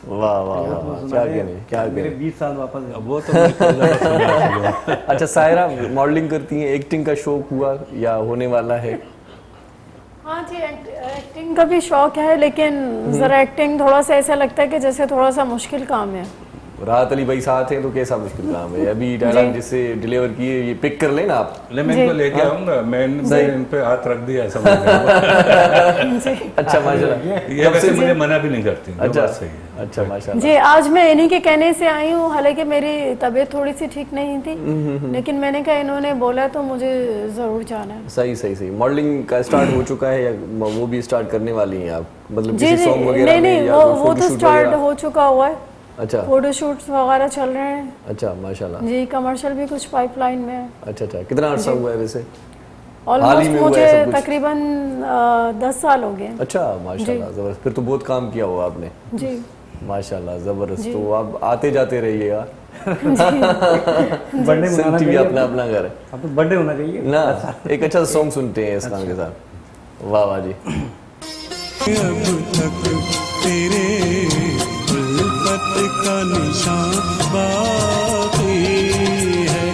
A: वाह वाह वाह, क्या कहने, क्या
C: मेरे
A: कहने।
C: 20 साल वापस गए।
B: वो तो
A: अच्छा, सायरा मॉडलिंग करती हैं, एक्टिंग का शौक हुआ या होने वाला है?
F: हाँ जी, एक्टिंग का भी शौक है, लेकिन ज़रा एक्टिंग थोड़ा सा ऐसा लगता है कि जैसे थोड़ा सा मुश्किल काम है।
A: राहत अली भाई साथ हैं तो कैसा मुश्किल काम है? अभी डायलॉग जिससे डिलीवर किए ये पिक कर लेना आप।
B: मैं इनको लेके आऊंगा, मैं इन पे हाथ रख दिया ऐसा।
A: अच्छा माशाल्लाह,
B: ये वैसे मुझे मना भी नहीं करती।
A: अच्छा
B: सही है।
A: अच्छा माशाल्लाह
F: जी। आज मैं इन्हीं के कहने से आई हूँ, हालांकि मेरी तबीयत थोड़ी सी ठीक नहीं थी, लेकिन मैंने कहा इन्होंने बोला तो मुझे जरूर जाना है।
A: सही सही सही। मॉडलिंग का स्टार्ट हो चुका है या वो भी स्टार्ट करने वाली हैं आप? मतलब
F: जी
A: किसी
F: जी,
A: सॉन्ग वगैरह
F: नहीं,
A: या
F: वो
A: photo
F: तो
A: shoot
F: स्टार्ट
A: वगैरह?
F: हो चुका हुआ है।
A: अच्छा,
F: फोटो शूट्स वगैरह चल रहे हैं।
A: अच्छा माशाल्लाह
F: जी, कमर्शियल भी कुछ पाइपलाइन में है।
A: अच्छा अच्छा। कितना अर्सा हुआ है वैसे?
F: ऑलमोस्ट
A: में हुआ है
F: मुझे
A: सब कुछ?
F: तकरीबन 10 साल हो गए।
A: अच्छा माशाल्लाह, जबरदस्त। फिर तो बहुत काम किया होगा आपने।
F: जी
A: माशाल्लाह जबरदस्त। तो आप आते जाते रहिएगा।
C: बर्थडे मनाना
A: टीवी
C: चाहिए
A: अपना अपना घर है
C: अब तो, बर्थडे होना चाहिए
A: ना। एक अच्छा सॉन्ग सुनते हैं इस गाने के साथ। वाह वाह जी।
G: अब तक तेरे उल्फत का निशान बाकी है।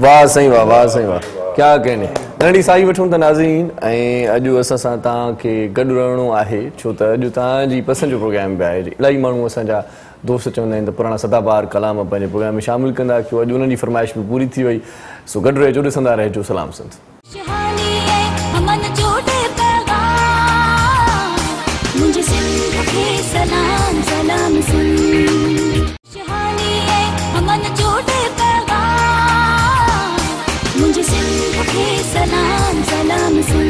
A: वाह सही वाह, वाह सही वाह, क्या कहने। नंढी साई वठूं था नाज़रीन, ऐं अॼु असां सां तव्हांखे गॾु रहणो आहे, छो त अॼु तव्हांजी पसंदि जो प्रोग्राम बि आहे। इलाही माण्हू असांजा दोस्त चवंदा आहिनि त पुराणा सदाबहार कलाम पंहिंजे प्रोग्राम में शामिलु कंदा, कि अॼु उन्हनि जी फरमाइश बि पूरी थी वई। सो गॾु रहिजो, ॾिसंदा रहिजो सलाम संत।
E: मुझे सिंध के सलाम सलाम सुन, शहानिए अमन जोड़े पैगाम, मुझे सिंध के सलाम सलाम सुन।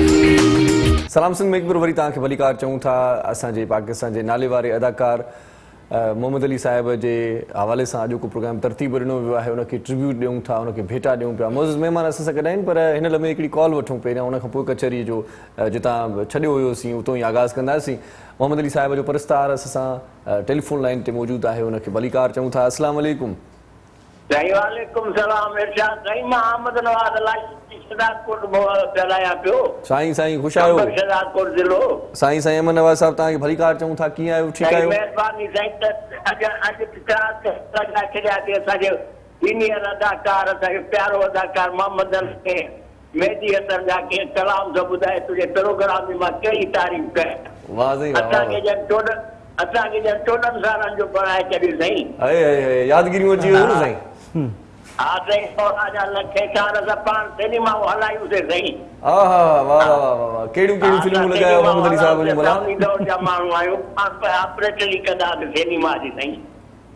A: सलाम सिंध में हिकु बार वरी तव्हांखे भली कार चऊं था। असांजे पाकिस्तान जे नाले वारे अदाकार मोहम्मद अली साहिब जे हवाले सां अॼोको प्रोग्राम तरतीब ॾिनो वियो आहे, उनखे ट्रिब्यूट ॾियूं था, उनखे भेटा ॾियूं पिया। मोज़िज़ महिमान असां सां गॾु आहिनि, पर हिन लम्हे हिकिड़ी कॉल वठूं पहिरियां, उनखां पोइ कचहरीअ जो जितां छॾियो हुयोसीं उतो ई आगाज़ कंदासीं। मोहम्मद अली साहिब जो परस्तार असां सां टेलीफोन लाइन ते मौजूदु आहे, उनखे भलीकार चऊं था। अस्सलाम वालेकुम।
I: वालेकुम सलाम इरशाद साईं, मां अहमद नवाज़ अलाई शहदादकोट ॻाल्हायां पियो।
A: साईं ख़ुशि आहियो?
I: शहदादकोट ज़िलो।
A: साईं अहमद नवाज़ साहिब तव्हांखे भलीकार चऊं था, कीअं आहियो? ठीकु आहियो?
I: महिरबानी साईं। अॼु असांजे सीनियर अदाकार, असांखे प्यारो अदाकार मोहम्मद अली मेहदी हसन जा के कलाम जो ॿुधाए तुंहिंजे प्रोग्राम जी मां कहिड़ी तारीफ़ कयां।
A: वाह साईं,
I: असांखे ॼण 14 सालनि जो पढ़ाए छॾियो साईं।
A: यादगिरियूं अची वियूं न साईं?
I: हा साईं, 16 लख साल असां पाण सिनेमा हलायूंसीं साईं।
A: हा वाह वाह वाह वाह, कहिड़ियूं फिल्मूं लॻायो मोहम्मद अली साहिब जो?
I: सभिनी दौर जा माण्हू आहियूं, ऑपरेटर ई कंदासीं सिनेमा जी साईं।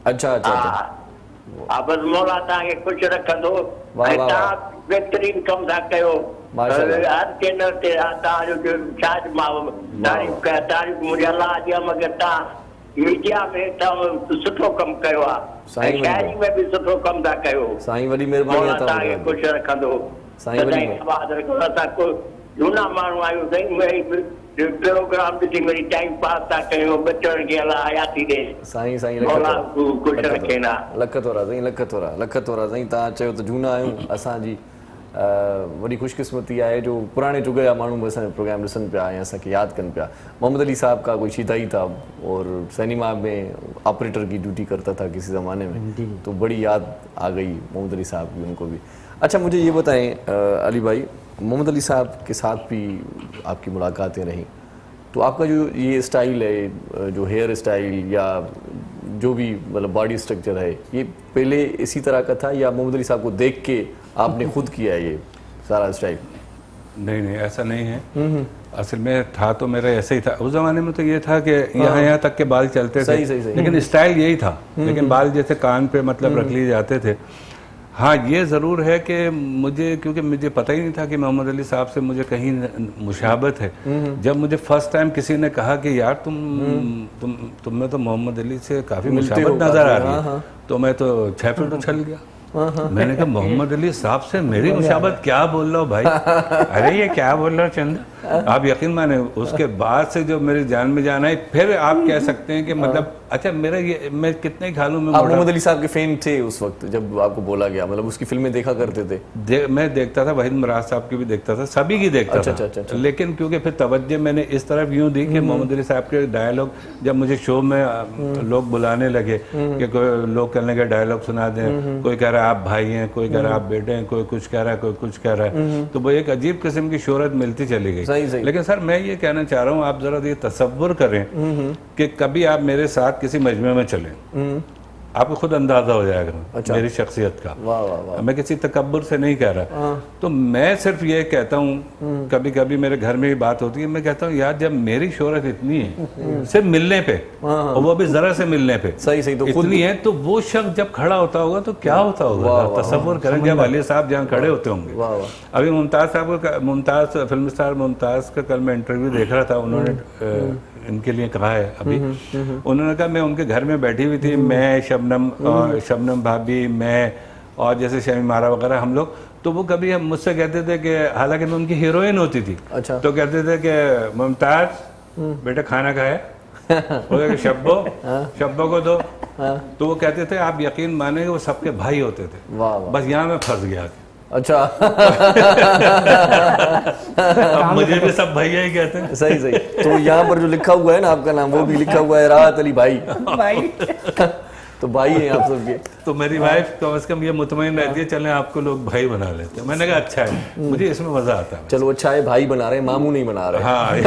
A: अच्छा अच्छा
I: हा बसि मौला तव्हांखे ख़ुशि रखंदो ऐं तव्हां बहितरीन कमु था कयो। हर चैनल ते तव्हांजो छा मां तारीफ़ कयां, तारीफ़ मुंहिंजे अलाह जी मगर तव्हां मीडिया में तव्हां सुठो कमु कयो आहे ऐं शाइरी में बि सुठो कमु था कयो।
A: साईं वॾी महिरबानी
I: तव्हांखे ख़ुशि रखंदो। असां को झूना माण्हू आहियूं साईं, प्रोग्राम ॾिसी वरी टाइम पास था कयूं, बचण खे अलाह हयाती ॾे।
A: साईं
I: ख़ुशि रखे न।
A: लख थोरा साईं, लख थोरा साईं। तव्हां चयो त झूना आहियूं, असांजी वॾी ख़ुशकिस्मती आहे जो पुराणे जुग जा माण्हू बि असांजो प्रोग्राम ॾिसनि पिया ऐं असांखे यादि कनि पिया। मोहम्मद अली साहब का कोई शिदाई था और सिनेमा में ऑपरेटर की ड्यूटी करता था किसी ज़माने में, तो बड़ी याद आ गई मोहम्मद अली साहब की, उनको भी। अच्छा मुझे ये बताएं अली भाई, मोहम्मद अली साहब के साथ भी आपकी मुलाकातें रहीं, तो आपका जो ये स्टाइल है, जो हेयर स्टाइल या जो भी मतलब बॉडी स्ट्रक्चर है, ये पहले इसी तरह का था या मोहम्मद अली साहब को देख के आपने खुद किया है ये सारा स्टाइल?
B: नहीं ऐसा नहीं है। असल में था तो मेरा ऐसे ही था उस जमाने में, तो ये था कि यहाँ तक के बाल चलते थे, लेकिन स्टाइल यही था, लेकिन बाल जैसे कान पे मतलब रख लिए जाते थे। हाँ ये ज़रूर है कि मुझे, क्योंकि मुझे पता ही नहीं था कि मोहम्मद अली साहब से मुझे कहीं मुशाबत है। जब मुझे फर्स्ट टाइम किसी ने कहा कि यार तुम में तो मोहम्मद अली से काफ़ी मुशाबत नज़र आ रही है, तो मैं तो 6 फीट उछल गया। मैंने कहा मोहम्मद अली साहब से मेरी मुशाबत, क्या बोल रहा हो भाई? अरे ये क्या बोल रहा हो चंद? आप यकीन माने उसके बाद से जो मेरी जान में जान आई, फिर आप कह सकते हैं कि मतलब अच्छा मेरा ये मैं कितने ही खा लूं। मैं
A: मोहम्मद अली साहब के फैन थे उस वक्त जब आपको बोला गया, मतलब उसकी फिल्में देखा करते थे?
B: मैं देखता था, वहीद मुराद साहब की भी देखता था, सभी की देखता था। अच्छा। लेकिन क्योंकि फिर तवज्जो मैंने इस तरफ यूँ दी कि मोहम्मद अली साहब के डायलॉग जब मुझे शो में लोग बुलाने लगे कि कोई लोग कहने के डायलॉग सुना दें, कोई कह रहा है आप भाई हैं, कोई कह रहा है आप बेटे हैं, कोई कुछ कह रहा है, कोई कुछ कह रहा है, तो वो एक अजीब किस्म की शोहरत मिलती चली गई। लेकिन सर मैं ये कहना चाह रहा हूँ, आप जरा ये तसव्वुर करें कि कभी आप मेरे साथ किसी मजमे में चलें, आपको खुद अंदाजा हो जाएगा। अच्छा। मेरी शख्सियत का। वाह वाह वाह। मैं किसी तकब्बुर से नहीं कह रहा, तो मैं सिर्फ ये कहता हूँ, कभी कभी मेरे घर में भी बात होती है, मैं कहता हूँ यार जब मेरी शोहरत इतनी है सिर्फ मिलने पे, और वो भी जरा से मिलने पे सही तो इतनी है, तो वो शख्स जब खड़ा होता होगा तो क्या होता होगा? तसव्वुर करें जब अली साहब जहाँ खड़े होते होंगे। अभी मुमताज साहब का, मुमताज फिल्म स्टार मुमताज का कल मैं इंटरव्यू देख रहा था, उन्होंने इनके लिए कहा है अभी, उन्होंने कहा मैं उनके घर में बैठी हुई थी, मैं शबनम भाभी, मैं और जैसे शमी मारा वगैरह हम लोग, तो वो कभी मुझसे कहते थे कि हालांकि मैं उनकी हीरोइन होती थी। अच्छा। तो कहते थे कि मुमताज बेटा खाना खाया, बोले शब्बो को दो। तो वो कहते थे आप यकीन मानेंगे वो सबके भाई होते थे। बस यहाँ मैं फंस गया।
A: अच्छा।
B: अब मुझे भी सब भैया ही कहते हैं।
A: सही तो यहाँ पर जो लिखा हुआ है ना आपका नाम, वो भी लिखा हुआ है राहत अली भाई। तो भाई हैं आप सबके।
B: तो मेरी वाइफ कम से कम ये मुतमईन रहती है, चलें आपको लोग भाई बना लेते हैं। मैंने कहा अच्छा है, मुझे इसमें मजा आता है।
A: चलो अच्छा है, भाई बना रहे हैं, मामू नहीं बना रहे।
B: हाँ।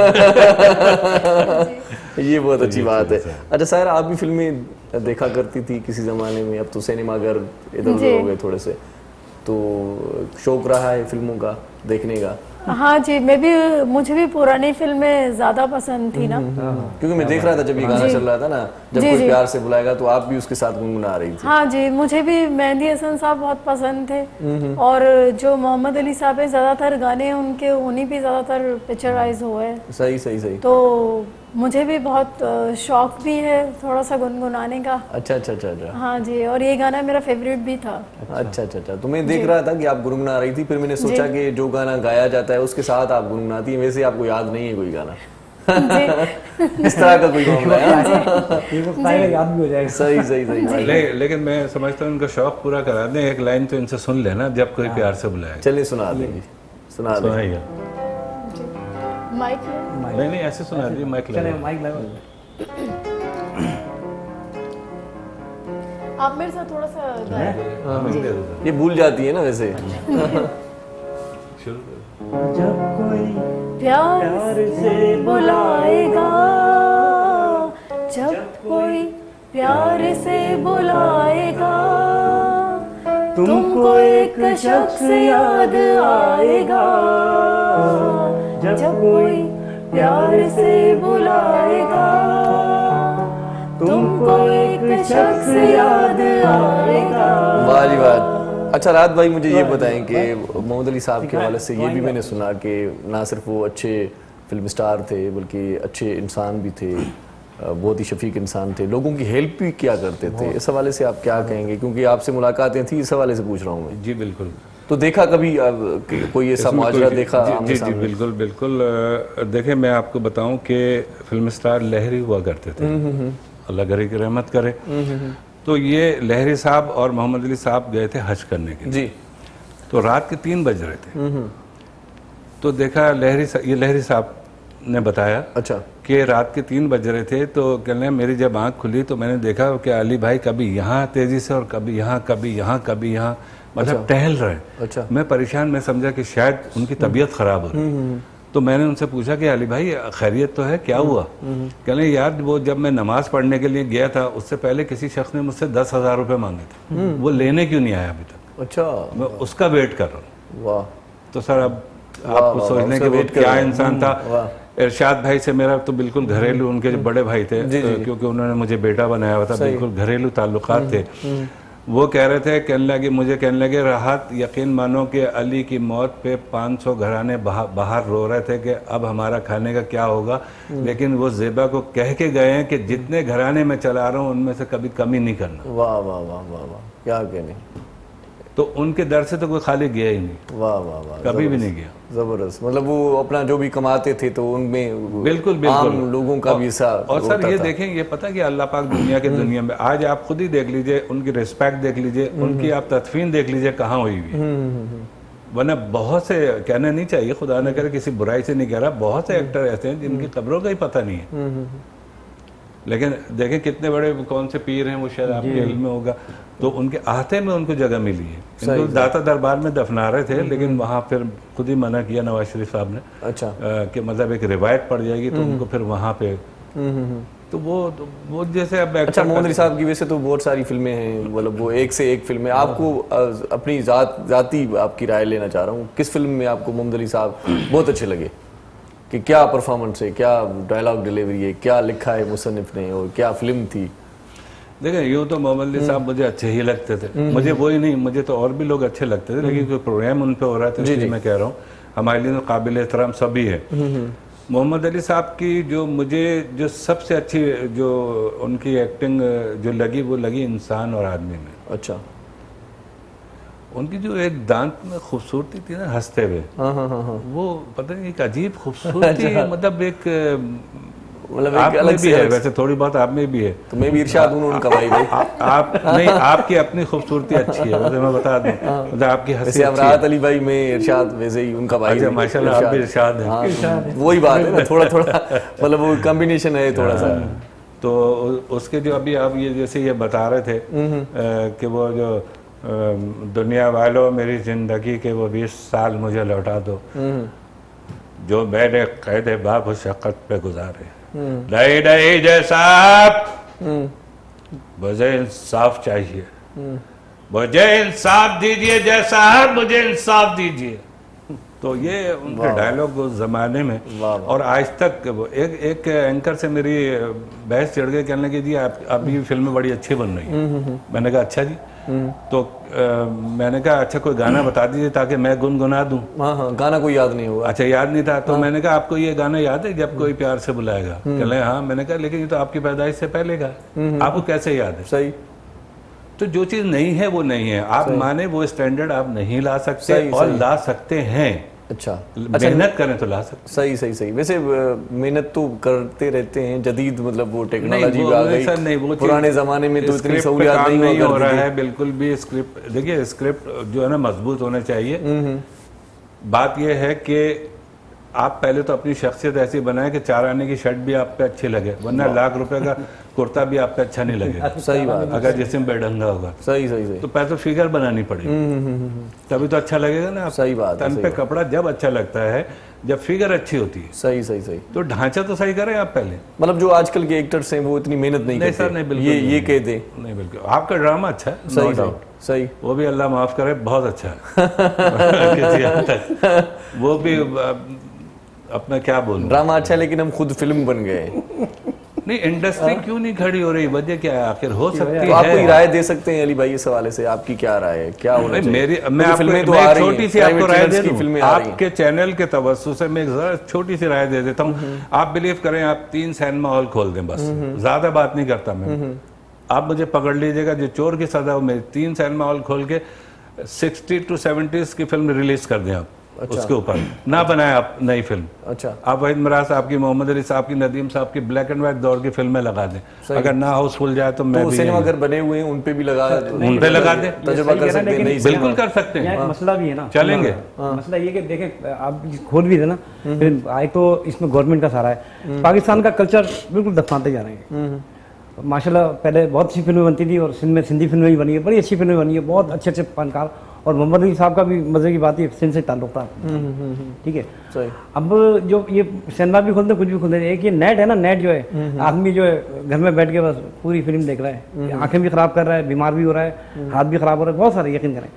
A: ये बहुत अच्छी बात है। अच्छा सर, आप भी फिल्में देखा करती थी किसी जमाने में, अब तो सिनेमाघर इधर उधर हो गए थोड़े से, तो शौक रहा है फिल्मों का देखने का?
F: हाँ जी, मुझे भी पुरानी फिल्में ज्यादा पसंद थी ना,
A: क्योंकि मैं देख रहा था जब ये गाना चल रहा था ना, जब कोई प्यार से बुलाएगा, तो आप भी उसके साथ गुनगुना रही थी।
F: हाँ जी, मुझे भी मेहदी हसन साहब बहुत पसंद थे, और जो मोहम्मद अली साहब है ज्यादातर गाने उन्हीं पे ज्यादातर पिक्चराइज हुए।
A: सही।
F: तो मुझे भी बहुत शौक भी है थोड़ा सा गुनगुनाने का।
A: अच्छा अच्छा अच्छा अच्छा।
F: हाँ जी, और ये गाना मेरा फेवरेट भी था।
A: अच्छा अच्छा अच्छा। तो मैं देख रहा था कि आप गुनगुना रही थी, फिर मैंने सोचा कि जो गाना गाया जाता है उसके साथ आप गुनगुनाती हैं, वैसे आपको याद नहीं है कोई गाना? इस तरह का कोई मामला है?
C: याद भी हो जाएगा।
A: सही सही सही।
B: लेकिन मैं समझता हूँ उनका शौक पूरा करा दें, एक लाइन तो इनसे सुन लेना जब कोई प्यार से बुलाए।
A: चलिए सुना देंगे, सुना देंगे।
F: माइक
B: नहीं ऐसे सुना दीजिए, माइक लगा।
C: माइक लगा।
F: आप मेरे साथ थोड़ा सा गाएं।
A: ये भूल जाती है ना वैसे।
G: जब कोई
F: प्यार से बुलाएगा, जब कोई प्यार से बुलाएगा, तुमको एक शख्स याद आएगा। जब कोई प्यार से बुलाएगा, तुमको एक शख्स याद आएगा।
A: वाह जी वाह। अच्छा राहत भाई, मुझे ये बताएं कि मोहम्मद अली साहब के हवाले से ये भी मैंने सुना कि ना सिर्फ वो अच्छे फिल्म स्टार थे बल्कि अच्छे इंसान भी थे, बहुत ही शफीक इंसान थे, लोगों की हेल्प भी किया करते थे। इस हवाले से आप क्या कहेंगे, क्योंकि आपसे मुलाकातें थी, इस हवाले से पूछ रहा हूँ मैं।
B: जी बिल्कुल।
A: तो देखा कभी कोई ऐसा माजरा देखा?
B: जी जी बिल्कुल बिल्कुल। देखिए मैं आपको बताऊं कि फिल्म स्टार लहरी हुआ करते थे, अल्लाह गरी की रहमत करे। तो ये लहरी साहब और मोहम्मद अली साहब गए थे हज करने के लिए जी। तो रात के 3 बज रहे थे। तो देखा लहरी साहब ने बताया अच्छा कि रात के 3 बज रहे थे। तो कहने मेरी जब आंख खुली तो मैंने देखा कि अली भाई कभी यहाँ तेजी से और कभी यहाँ, कभी यहाँ, कभी यहाँ, मतलब टहल रहे। अच्छा। मैं परेशान, मैं समझा कि शायद उनकी तबीयत खराब हो रही। तो मैंने उनसे पूछा कि अली भाई खैरियत तो है, क्या हुआ? कहने यार वो जब मैं नमाज पढ़ने के लिए गया था उससे पहले किसी शख्स ने मुझसे 10,000 रुपये मांगे थे, वो लेने क्यों नहीं आया अभी तक? अच्छा। मैं उसका वेट कर रहा हूँ। वाह। तो सर अब आपको सोचने के वो क्या इंसान था। इरशाद भाई से मेरा तो बिल्कुल घरेलू, उनके जो बड़े भाई थे क्योंकि उन्होंने मुझे बेटा बनाया हुआ था, बिल्कुल घरेलू ताल्लुकात थे। वो कह रहे थे, कहने लगे राहत यकीन मानो कि अली की मौत पे 500 घराने बाहर रो रहे थे कि अब हमारा खाने का क्या होगा, लेकिन वो ज़ेबा को कह के गए हैं कि जितने घराने मैं चला रहा हूँ उनमें से कभी कमी नहीं करना। वाह वाह वाह वाह वाह, क्या कहने। तो उनके दर से तो कोई खाली गया ही नहीं। वाह वाह वाह, कभी भी नहीं गया। जबरदस्त। मतलब वो अपना जो भी कमाते थे तो उनमें बिल्कुल बिल्कुल लोगों का भी सा। और सर ये देखें, ये पता है कि अल्लाह पाक दुनिया में आज आप खुद ही देख लीजिए, उनकी रिस्पेक्ट देख लीजिए, उनकी आप तदफीन देख लीजिए कहाँ हुई हुई है। वरना बहुत से, कहना नहीं चाहिए, खुदा न करे किसी बुराई से नहीं कह रहा, बहुत से एक्टर ऐसे हैं जिनकी कब्रों का ही पता नहीं है। लेकिन देखें कितने बड़े कौन से पीर हैं, वो शायद आपके इल्म में होगा, तो उनके आहते में उनको जगह मिली है। इनको दाता दरबार में दफना रहे थे, लेकिन वहाँ फिर खुद ही मना किया नवाज शरीफ साहब ने। अच्छा। कि मतलब एक रिवायत पड़ जाएगी तो उनको फिर वहाँ पे तो वो जैसे अब। अच्छा, मोहम्मद अली साहब की वैसे तो बहुत सारी फिल्में हैं, मतलब वो एक से एक फिल्में। आपको अपनी जाती आपकी राय लेना चाह रहा हूँ, किस फिल्म में आपको मोहम्मद अली साहब बहुत अच्छे लगे? कि क्या परफॉर्मेंस है, क्या डायलॉग डिलीवरी है, क्या लिखा है मुसन्निफ ने, और क्या फिल्म थी? देखिए यूँ तो मोहम्मद अली साहब मुझे अच्छे ही लगते थे, मुझे वो ही नहीं, मुझे तो और भी लोग अच्छे लगते थे, लेकिन कोई प्रोग्राम उन पे हो रहा था इसलिए मैं कह रहा हूँ हमारे लिए काबिल एहतराम सभी है। मोहम्मद अली साहब की जो सबसे अच्छी जो उनकी एक्टिंग जो लगी, वो लगी इंसान और आदमी में। अच्छा। उनकी जो एक दांत में खूबसूरती थी ना, हंसते हुए, वो पता नहीं एक अजीब खूबसूरती, मतलब एक आप में भी है, वैसे थोड़ी बहुत आप में भी है। तो मैं भी इरशाद हूं उनका भाई। आप नहीं, आपकी अपनी खूबसूरती अच्छी है, वैसे मैं बता दूं, मतलब आपकी हंसी। राहत अली भाई में इरशाद वैसे ही उनका भाई। माशाल्लाह आप भी इरशाद हैं। वही बात है ना, थोड़ा थोड़ा मतलब वो कॉम्बिनेशन है थोड़ा सा। तो उसके जो अभी आप ये जैसे ये बता रहे थे कि वो जो दुनिया वालों मेरी जिंदगी के वो 20 साल मुझे लौटा दो जो मैंने कैद बाब शक्कत पे गुजारे। नहीं जैसा मुझे इंसाफ चाहिए, मुझे इंसाफ दीजिए जैसा मुझे इंसाफ दीजिए। तो ये उनके डायलॉग उस जमाने में और आज तक। वो एक एंकर से मेरी बहस चढ़ गई, कहने लगी जी आप अभी फिल्में बड़ी अच्छी बन रही है। मैंने कहा अच्छा जी, तो मैंने कहा अच्छा कोई गाना बता दीजिए ताकि मैं गुनगुना दूं।
A: हाँ, गाना कोई याद नहीं हुआ।
B: अच्छा, याद नहीं था। तो मैंने कहा आपको ये गाना याद है, जब कोई प्यार से बुलाएगा? कहले हाँ। मैंने कहा लेकिन ये तो आपकी पैदाइश से पहले का, आपको कैसे याद है?
A: सही।
B: तो जो चीज नहीं है वो नहीं है, आप माने वो स्टैंडर्ड आप नहीं ला सकते, और ला सकते हैं।
A: अच्छा,
B: मेहनत करें तो ला सकते।
A: सही। वैसे मेहनत तो करते रहते हैं, जदीद मतलब वो टेक्नोलॉजी आ गई।
B: सर नहीं, वो
A: पुराने जमाने में तो इतनी सहूलियत
B: नहीं हो रहा है बिल्कुल भी। स्क्रिप्ट देखिए, स्क्रिप्ट जो है ना मजबूत होना चाहिए। बात ये है कि आप पहले तो अपनी शख्सियत ऐसी बनाए कि 4 आने की शर्ट भी आप पे अच्छी लगे, वरना लाख रुपए का कुर्ता भी आप पे अच्छा नहीं लगेगा।
A: सही बात।
B: अगर जिसम बेढंगा होगा।
A: सही।
B: तो पहले तो फिगर बनानी पड़ेगी, तभी तो अच्छा लगेगा ना।
A: सही बात।
B: तन पे कपड़ा जब अच्छा लगता है जब फिगर अच्छी होती है।
A: सही।
B: तो ढांचा तो सही करें आप पहले।
A: मतलब जो आजकल के एक्टर्स हैं वो इतनी मेहनत नहीं करते।
B: सर नहीं, बिल्कुल
A: ये कह दे।
B: नहीं, बिल्कुल आपका ड्रामा अच्छा है,
A: सही डाउट। सही,
B: वो भी अल्लाह माफ करे बहुत अच्छा है। किसी हद तक वो भी अपना क्या बोलूं,
A: ड्रामा अच्छा है, लेकिन हम खुद फिल्म बन गए।
B: नहीं, इंडस्ट्री क्यों नहीं खड़ी हो रही? वजह क्या है आखिर? हो सकती है।
A: तो आप कोई राय दे सकते हैं अली भाई इस हवाले से? आपकी क्या राय है, क्या होना चाहिए?
B: मैं छोटी सी आपको राय दे दूं, आपके चैनल के तवज्जो से मैं एक छोटी सी राय दे देता हूँ। आप बिलीव करें, आप 3 सिनेमा हॉल खोल दें, बस ज्यादा बात नहीं करता मैं, आप मुझे पकड़ लीजिएगा, जो चोर की सजा हो, मेरे 3 सिनेमा हॉल खोल के 60 to 70s की फिल्म रिलीज कर दें आप। अच्छा। उसके ऊपर ना बनाए आप नई फिल्म।
A: अच्छा।
B: आप वहीद मिराज साहब की, मोहम्मद अली साहब की, नदीम साहब की ब्लैक एंड व्हाइट दौर की फिल्में लगा दें। अगर ना हाउसफुल जाए तो मैं भी
A: सिनेमा घर बने हुए हैं उन पे भी लगा दें,
B: तजुर्बा कर सकते हैं। बिल्कुल कर सकते हैं।
C: मसला भी है ना,
B: चलेंगे।
C: मसला ये कि देखें, आप खोल भी देना, फिर आए तो इसमें गवर्नमेंट का सारा है। पाकिस्तान का कल्चर बिल्कुल दफनाते जा रहे हैं। माशाल्लाह पहले बहुत अच्छी फिल्में बनती थी, और सिंध में सिंधी फिल्में भी बनी है, बड़ी अच्छी फिल्में बनी है, बहुत अच्छे अच्छे फनकार। और मोहम्मद अली साहब का भी मजे की बात है, सिंध से ताल्लुक था। ठीक है। अब जो ये सिनेमा भी खोलते, कुछ भी खोलते, एक ये नेट है ना, नेट जो है, आदमी जो है घर में बैठ के बस पूरी फिल्म देख रहा है, आंखें भी खराब कर रहा है, बीमार भी हो रहा है, हाथ भी खराब हो रहा है, बहुत सारे, यकीन करें।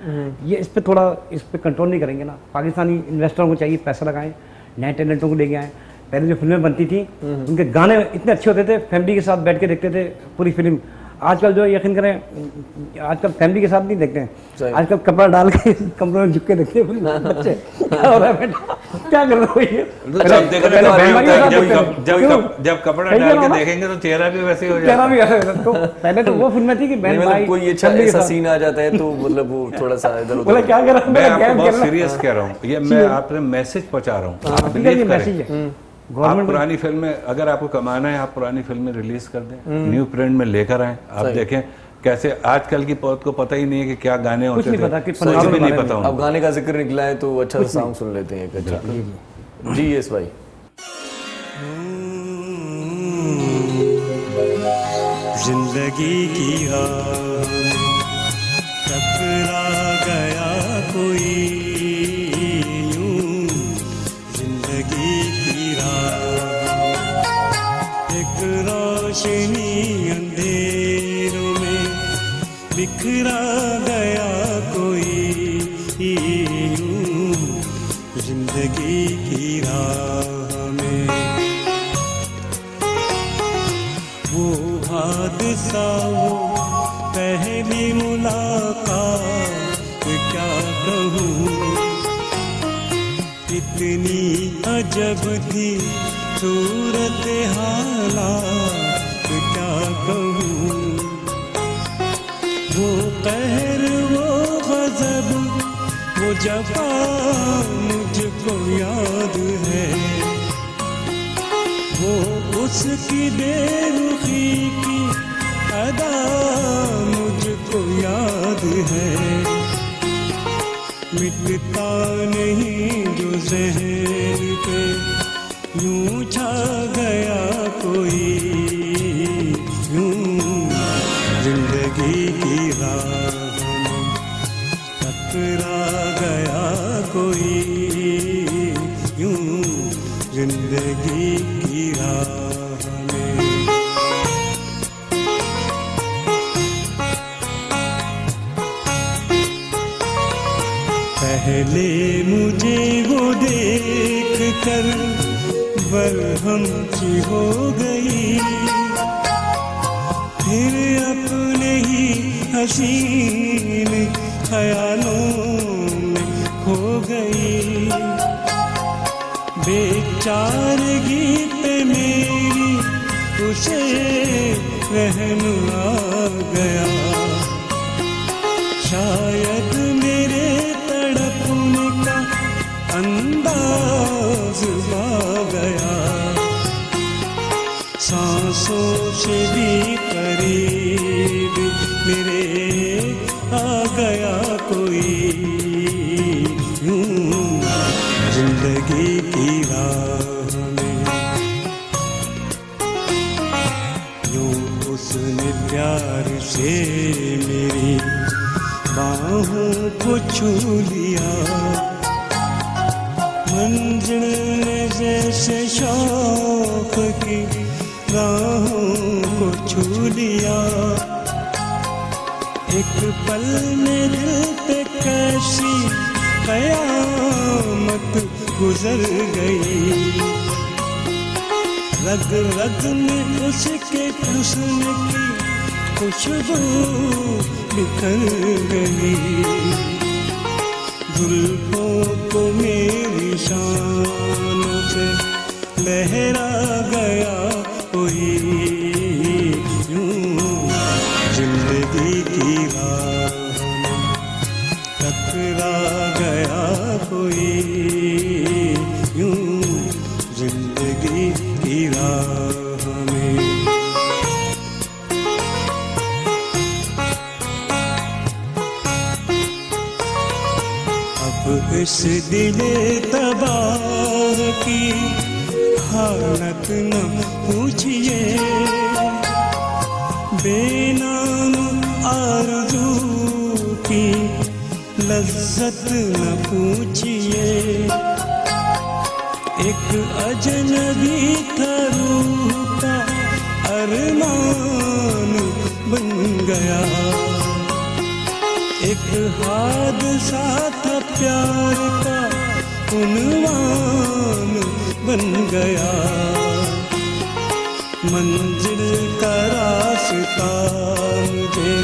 C: ये इस पर कंट्रोल नहीं करेंगे ना। पाकिस्तानी इन्वेस्टरों को चाहिए पैसा लगाएं, नए टैलेंटों को लेके आए। पहले जो फिल्में बनती थी उनके गाने इतने अच्छे होते थे, फैमिली के साथ बैठ के देखते थे पूरी फिल्म। आजकल जो यकीन करें, आजकल फैमिली के साथ नहीं देखते हैं, आजकल कपड़ा डाल के कमरों में झुक के देखते हैं बच्चे। क्या हो रहा है बेटा, क्या कर रहे हो? ये
B: जब कपड़ा डाल के देखेंगे तो चेहरा भी वैसे हो जाएगा।
C: तो पहले तो वो फिल्में थी कि बहन भाई,
A: कोई ऐसा सीन आ जाता है तो मतलब वो थोड़ा सा इधर उधर।
C: क्या कर रहा हूं,
B: मैं आपको बहुत सीरियस कह रहा हूँ, ये मैं आपसे मैसेज पहुंचा रहा हूँ, आप बिलीव करें। आप पुरानी फिल्में, अगर आपको कमाना है, आप पुरानी फिल्में रिलीज कर दें, न्यू प्रिंट में लेकर आए। आप देखें कैसे आजकल की पौध को पता ही नहीं है कि क्या गाने होते थे, कुछ भी नहीं पता।
A: अब गाने का जिक्र निकला है तो अच्छा सा सॉन्ग सुन लेते हैं। अच्छा जी, यस भाई।
G: जिंदगी की टकरा गया कोई, रोशनी अंधेरों में बिखरा गया कोई, जिंदगी की राह में वो हादसा, वो पहली मुलाकात, क्या कहूँ, इतनी अजब थी सूरत हालात, क्या कहूँ, वो कहर, वो गज़ब, वो जफ़ा मुझको याद है, वो उसकी बेरुखी की अदा मुझको याद है, मिटता नहीं जो ज़हन पे यूं छा गया कोई, यूं जिंदगी की राह में टकरा गया कोई, यूं जिंदगी की राह में। पहले मुझे वो देख कर बरहम सी हो गई, फिर अपने ही हसीन ख्यालों में खो गई। बेचारगी पे मेरी उसे रहम आ गया। शायद मेरे तड़पने का अंदाज आ गया। सांसों से भी करीब मेरे आ गया कोई। यूं जिंदगी की राह में यूं उसने प्यार से मेरी बाहों को छू लिया। मंजिल ने जैसे शौक की राहों को छू लिया। एक पल में दिल पे कैसी कयामत गुजर गई। रग रग में उसके हुस्न की खुशबू बिखर गई। जुल्फों को मेरी शान से लहरा गया कोई। यूं जिंदगी की राह में टकरा गया कोई। यूं जिंदगी की राह में। अब इस दिले तबाह की हालत न पूछिए। बेनाम आरज़ू की लज्जत न पूछिए। एक अजनबी था रूह का अरमान बन गया। एक हादसा था प्यार का उन्वान बन गया। मंजिल का रास्ता मुझे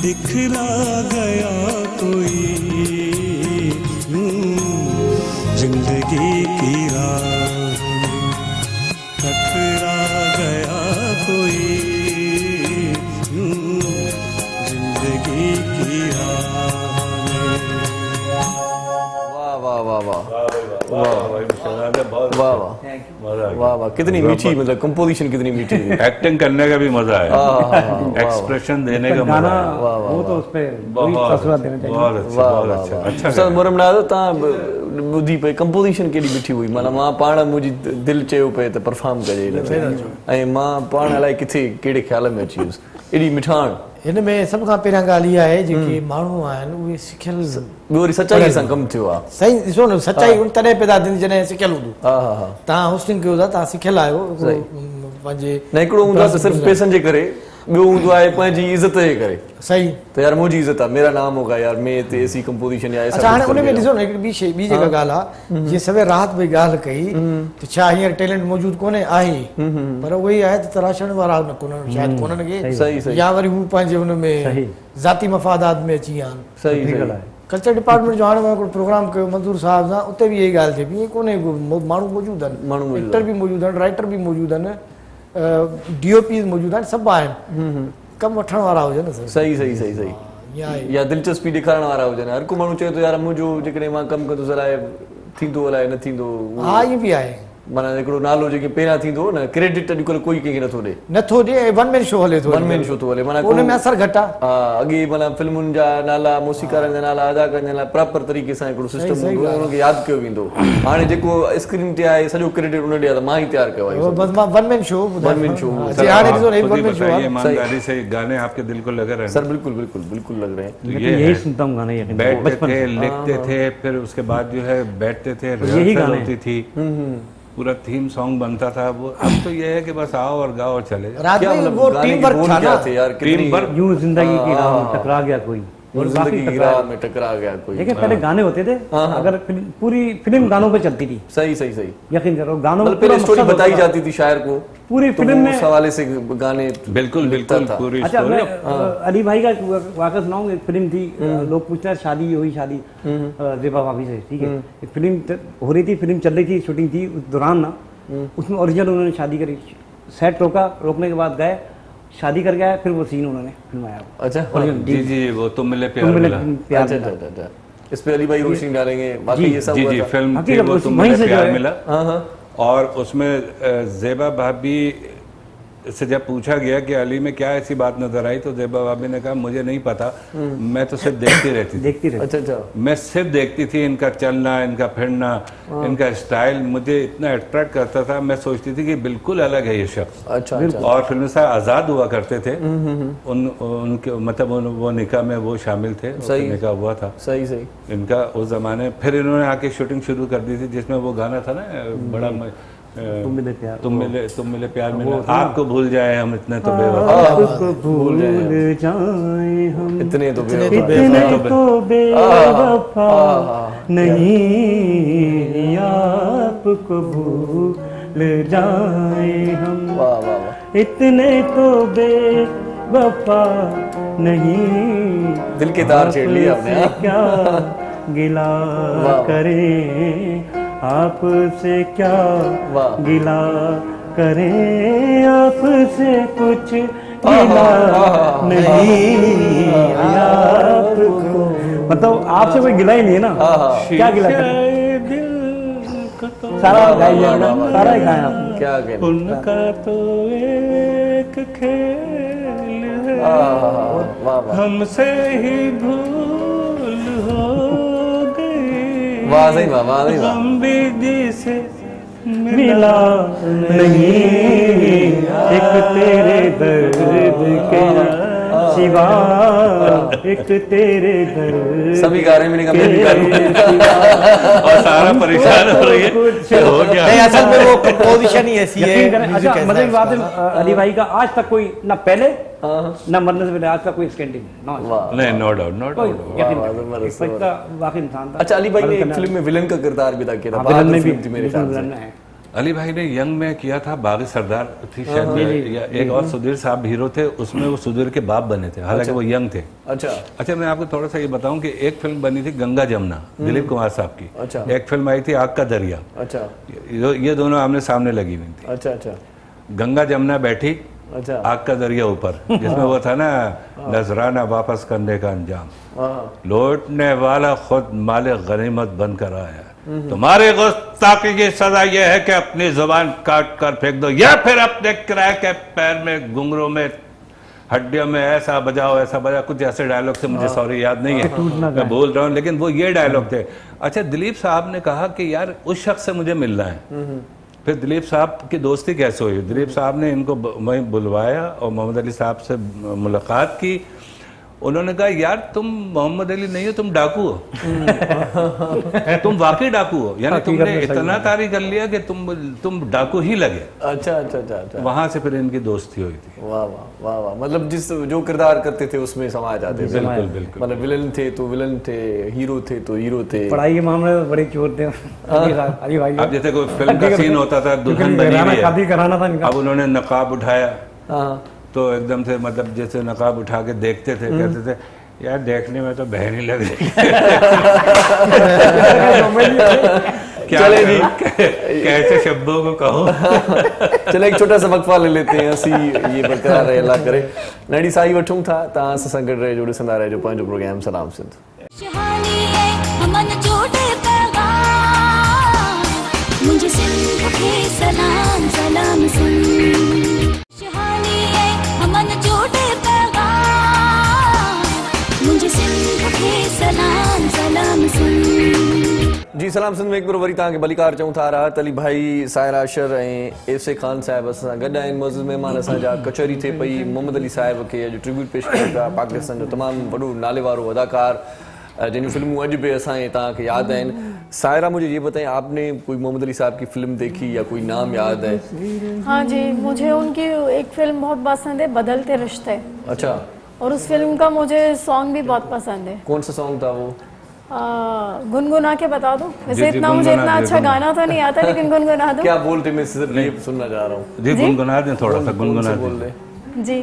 G: दिखला गया कोई। यूं जिंदगी की राह में टकरा गया कोई। यूं जिंदगी की राह में।
A: वाह वाह वाह वाह वाह वाह वाह वाह। कितनी मीठी, मतलब कंपोजिशन कितनी मीठी है।
B: एक्टिंग करने का भी मजा है, एक्सप्रेशन देने का मजा है।
C: वो तो उस पे
B: बहुत अच्छा
A: सर मुरम ना ता बुधी पे कंपोजिशन केडी मीठी हुई। माना मां पाण मुजी दिल चयो पे त परफॉर्म करे ऐं मां पाण अलाए किथे केड़े ख्याल में अची वियुसि। एडी मिठाण
D: हिन में सभ खां पहिरियां ॻाल्हि इहा आहे जेके माण्हू आहिनि उहे सिखियल
A: ॿियो वरी सचाई सां कमु थियो आहे।
D: सही ॾिसो न, सचाई तॾहिं पैदा थींदी जॾहिं सिखियल हूंदो।
A: हा हा हा
D: तव्हां होस्टिंग कयो था, तव्हां सिखियल आहियो पंहिंजे।
A: न हिकिड़ो हूंदो आहे त सिर्फ़ु पैसनि जे करे, ॿियो हूंदो आहे पंहिंजी इज़त जे करे।
D: सही
A: त यार मुंहिंजी इज़त आहे, मेरा नाम होगा यार, मैं ते ऐसी कंपोजिशन या ऐसा।
D: अच्छा हाणे उन में ॾिसो न हिकिड़ी ॿी शइ, ॿी जेका ॻाल्हि आहे, जीअं सवेर राति भई ॻाल्हि कई त छा हींअर टैलेंट मौजूदु कोन्हे, आहे, पर उहो ई आहे त तराशण वारा न कोन्हनि, शायदि कोन्हनि खे, या वरी हू पंहिंजे हुन में ज़ाती मफ़ादात में अची विया आहिनि।
A: सही
D: कल्चर डिपार्टमेंट जो हाणे मां हिकिड़ो प्रोग्राम कयो मंज़ूर साहिब सां, उते बि इहा ॻाल्हि थिए पई, ईअं कोन्हे माण्हू मौजूदु आहिनि, एक्टर बि मौजूदु आहिनि, राइटर बि मौजूदु आहिनि, DOP मौजूदु आहिनि, सभु आहिनि, कमु वठण वारा हुजनि।
A: सही सही सही सही, या दिलचस्पी ॾेखारण वारा हुजनि। हर को माण्हू चए थो यार मुंहिंजो जेकॾहिं मां कमु कंदुसि अलाए थींदो अलाए न थींदो।
D: हा इहो बि आहे,
A: माना हिकिड़ो नालो जेके पहिरियां थींदो न, क्रेडिट अॼुकल्ह कोई कंहिंखे
D: नथो ॾे, वन मैन शो हले थो,
A: वन मैन शो थो हले, माना
D: उन में असर घटि आहे।
A: हा, अॻे माना फिल्मुनि जा नाला, मौसीकारनि जा नाला, अदाकारनि जा नाला प्रॉपर तरीक़े सां हिकिड़ो सिस्टम हूंदो, हुनखे यादि कयो वेंदो। हाणे जेको स्क्रीन ते आहे सॼो क्रेडिट उन ॾे आहे, त मां ई तयारु कयो आहे।
D: One man show,
A: one man show.
D: हाणे ॾिसो न वन मैन शो आहे।
B: ईमानदारी से गाने आपके दिल को लग रहे हैं
A: सर? बिल्कुल बिल्कुल बिल्कुल लग रहे हैं।
C: यही सुनता हूँ गाने,
B: बैठते थे, लिखते थे, फिर उसके बाद जो है बैठते थे, रिहर्सल होती थी, पूरा थीम सॉन्ग बनता था। वो अब तो ये है कि बस आओ और गाओ और चले जाओ।
D: रात में वो टीम वर्क था ना
A: यार,
C: यूं जिंदगी की राह में टकरा गया कोई।
A: और जिंदगी की राह में टकरा गया कोई।
C: देखिए पहले गाने होते थे, अगर पूरी फिल्म गानों पे चलती थी।
A: सही सही सही,
C: यकीन करो गानों में
A: पहले स्टोरी बताई जाती थी शायर को
C: पूरी फिल्म में,
A: उस हवाले से गाने।
B: बिल्कुल बिल्कुल पूरी।
C: अच्छा मैं अली भाई का वाक़या सुनाऊं। एक फिल्म थी, लोग पूछते हैं शादी हुई शादी ज़ेबा भाभी से, ठीक है। एक फिल्म हो रही थी, फिल्म चल रही थी, शूटिंग थी उस दौरान ना, उसमें ओरिजिनल उन्होंने शादी करी, सेट रोका, रोकने के बाद गए शादी कर गया, फिर वो सीन उन्होंने फिल्माया।
A: अच्छा
B: जी जी, वो तुम मिले प्यार मिला।
A: अच्छा, इस पे अली भाई रोशनी डालेंगे। बाकी ये सब
B: जी जी, फिल्म थी वो तुम मिले प्यार मिला। और उसमें ज़ेबा भाभी से जब पूछा गया कि अली में क्या ऐसी बात नजर आई, तो ज़ेबा भाभी ने कहा मुझे नहीं पता, मैं तो सिर्फ देखती रहती थी।
A: अच्छा,
B: मैं सिर्फ देखती थी, इनका चलना, इनका फिरना, इनका स्टाइल मुझे इतना अट्रैक्ट करता था, मैं सोचती थी कि बिल्कुल अलग है ये शख्स।
A: अच्छा।
B: और फिल्म से आज़ाद हुआ करते थे, उनके मतलब वो निकाह में वो शामिल थे, निकाह हुआ था।
A: सही सही
B: इनका उस जमाने, फिर इन्होंने आके शूटिंग शुरू कर दी थी, जिसमें वो गाना था ना बड़ा, तुम मिले प्यार मिला, आपको भूल जाए हम इतने तो बेवफा,
C: आपको भूल जाए हम
A: इतने तो
C: बेवफा नहीं, आपको भूल जाए हम इतने तो बेवफा नहीं।
A: दिल के तार छेड़ लिए आपने।
C: क्या गिला करें आपसे, क्या गिला करें आपसे, कुछ गिला नहीं आपको, मतलब आपसे कोई गिला ही नहीं है ना, क्या गिला करें। सारा गाया, सारा गाया आपने।
A: क्या कहना,
B: उनका तो एक खेल है, हमसे ही भूल हो गई, हम भी जिसे मिला
C: नहीं, एक तेरे दर्द के सिवा, एक तेरे दर्द।
A: सभी गा रहे हैं, मैंने कहा मैं भी गा रही हूं।
B: और सारा परेशान हो रही है, हो गया
D: नहीं, असल में वो कंपोजिशन ही ऐसी है।
C: अच्छा मजे की बात है अली भाई का, आज तक कोई ना पहले ना मरने से पहले आज तक कोई स्कैंडिंग
B: नहीं, नो डाउट नो डाउट।
C: वाकई इंसान था।
A: अच्छा, अली भाई ने एक फिल्म में विलन का किरदार भी अदा किया था,
C: विलन में भी
A: मेरे ख्याल से।
B: अली भाई ने यंग में किया था, बागी सरदार थी शायद, या एक और सुधीर साहब हीरो थे उसमें, वो सुधीर के बाप बने थे, हालांकि वो यंग थे। अच्छा मैं आपको थोड़ा सा ये बताऊं कि एक फिल्म बनी थी गंगा जमुना, दिलीप कुमार साहब की। एक फिल्म आई थी आग का दरिया।
A: अच्छा,
B: ये दोनों आमने सामने लगी हुई थी।
A: अच्छा,
B: गंगा जमुना बैठी, आग का दरिया ऊपर, जिसमें वो था ना, नजराना वापस करने का अंजाम, लौटने वाला खुद मालिक गनीमत बनकर आया, तुम्हारे गुस्ताखी की सजा यह है कि अपनी जुबान काट कर फेंक दो, या फिर अपने किराए के पैर में घुंघरों में हड्डियों में ऐसा बजाओ ऐसा बजाओ, कुछ ऐसे डायलॉग थे, मुझे सॉरी याद नहीं है, मैं बोल रहा हूँ, लेकिन वो ये डायलॉग थे। अच्छा, दिलीप साहब ने कहा कि यार उस शख्स से मुझे मिलना है। फिर दिलीप साहब की दोस्ती कैसे हुई, दिलीप साहब ने इनको वहीं बुलवाया और मोहम्मद अली साहब से मुलाकात की। उन्होंने कहा यार तुम मोहम्मद अली नहीं हो, तुम डाकू हो, तुम वाकई डाकू हो, यानी तुमने इतना तारीफ कर लिया कि तुम डाकू ही लगे।
A: अच्छा।
B: वहां से फिर इनकी दोस्ती हुई थी।
A: वाह वाह वाह वाह, मतलब जो किरदार करते थे उसमें समा जाते थे।
B: बिल्कुल बिल्कुल,
A: मतलब विलन थे तो विलन थे, हीरो थे तो हीरो थे।
C: पढ़ाई के मामले में बड़े चोर थे अली भाई।
B: अब जैसे कोई फिल्म का सीन होता था, दुल्हन बनी हुई है, अब उन्होंने नकाब उठाया तो एकदम से मतलब जैसे नकाब उठा के देखते थे, कहते थे यार देखने में तो बहन ही लग रही
A: चले
B: कैसे शब्दों को कहो।
A: चले एक छोटा सा वक्फा ले लेते हैं, असी ये बरकरार रहे, अल्लाह करे। नड़ी साई वठूं था तां सां गॾु रहे जो ॾिसंदा रहिजो पंहिंजो प्रोग्राम सलाम सिंध।
E: मुझे सिंध खे सलाम सलाम सिंध, शहानी है हमन जोड़े पैगाम, मुझे सिंध खे सलाम सलाम सिंध।
A: जी सलाम सिंध में एक बार वरी तव्हांखे भलीकार चऊं था। राहत अली भाई, साहिर आशर ऐं एसे खान साहिब असां सां गॾु आहिनि। मौजूद महिमान असांजा कचहरी थिए पई, मोहम्मद अली साहिब खे अॼु ट्रिब्यूट पेश कयूं था, पाकिस्तान जो तमामु वॾो नाले वारो अदाकार जिन फिल्मूं अॼु भी असांजे तव्हांखे यादि आहिनि। सायरा, मुझे ये बताएं, आपने कोई मोहम्मद अली साहब की फिल्म देखी या कोई नाम याद है?
F: हाँ जी, मुझे उनकी एक फिल्म बहुत पसंद है, बदलते रिश्ते।
A: अच्छा,
F: और उस फिल्म का मुझे सॉन्ग भी बहुत पसंद है।
A: कौन सा सॉन्ग था वो?
F: गुनगुना के बता दो। वैसे
B: जी,
F: इतना मुझे इतना अच्छा गाना तो नहीं आता, लेकिन गुनगुना दो।
A: क्या बोलते, मैं सिर्फ ये सुनना चाह रहा हूँ।
B: जी गुनगुना दें, थोड़ा सा गुनगुना
A: बोल
B: दें
F: जी।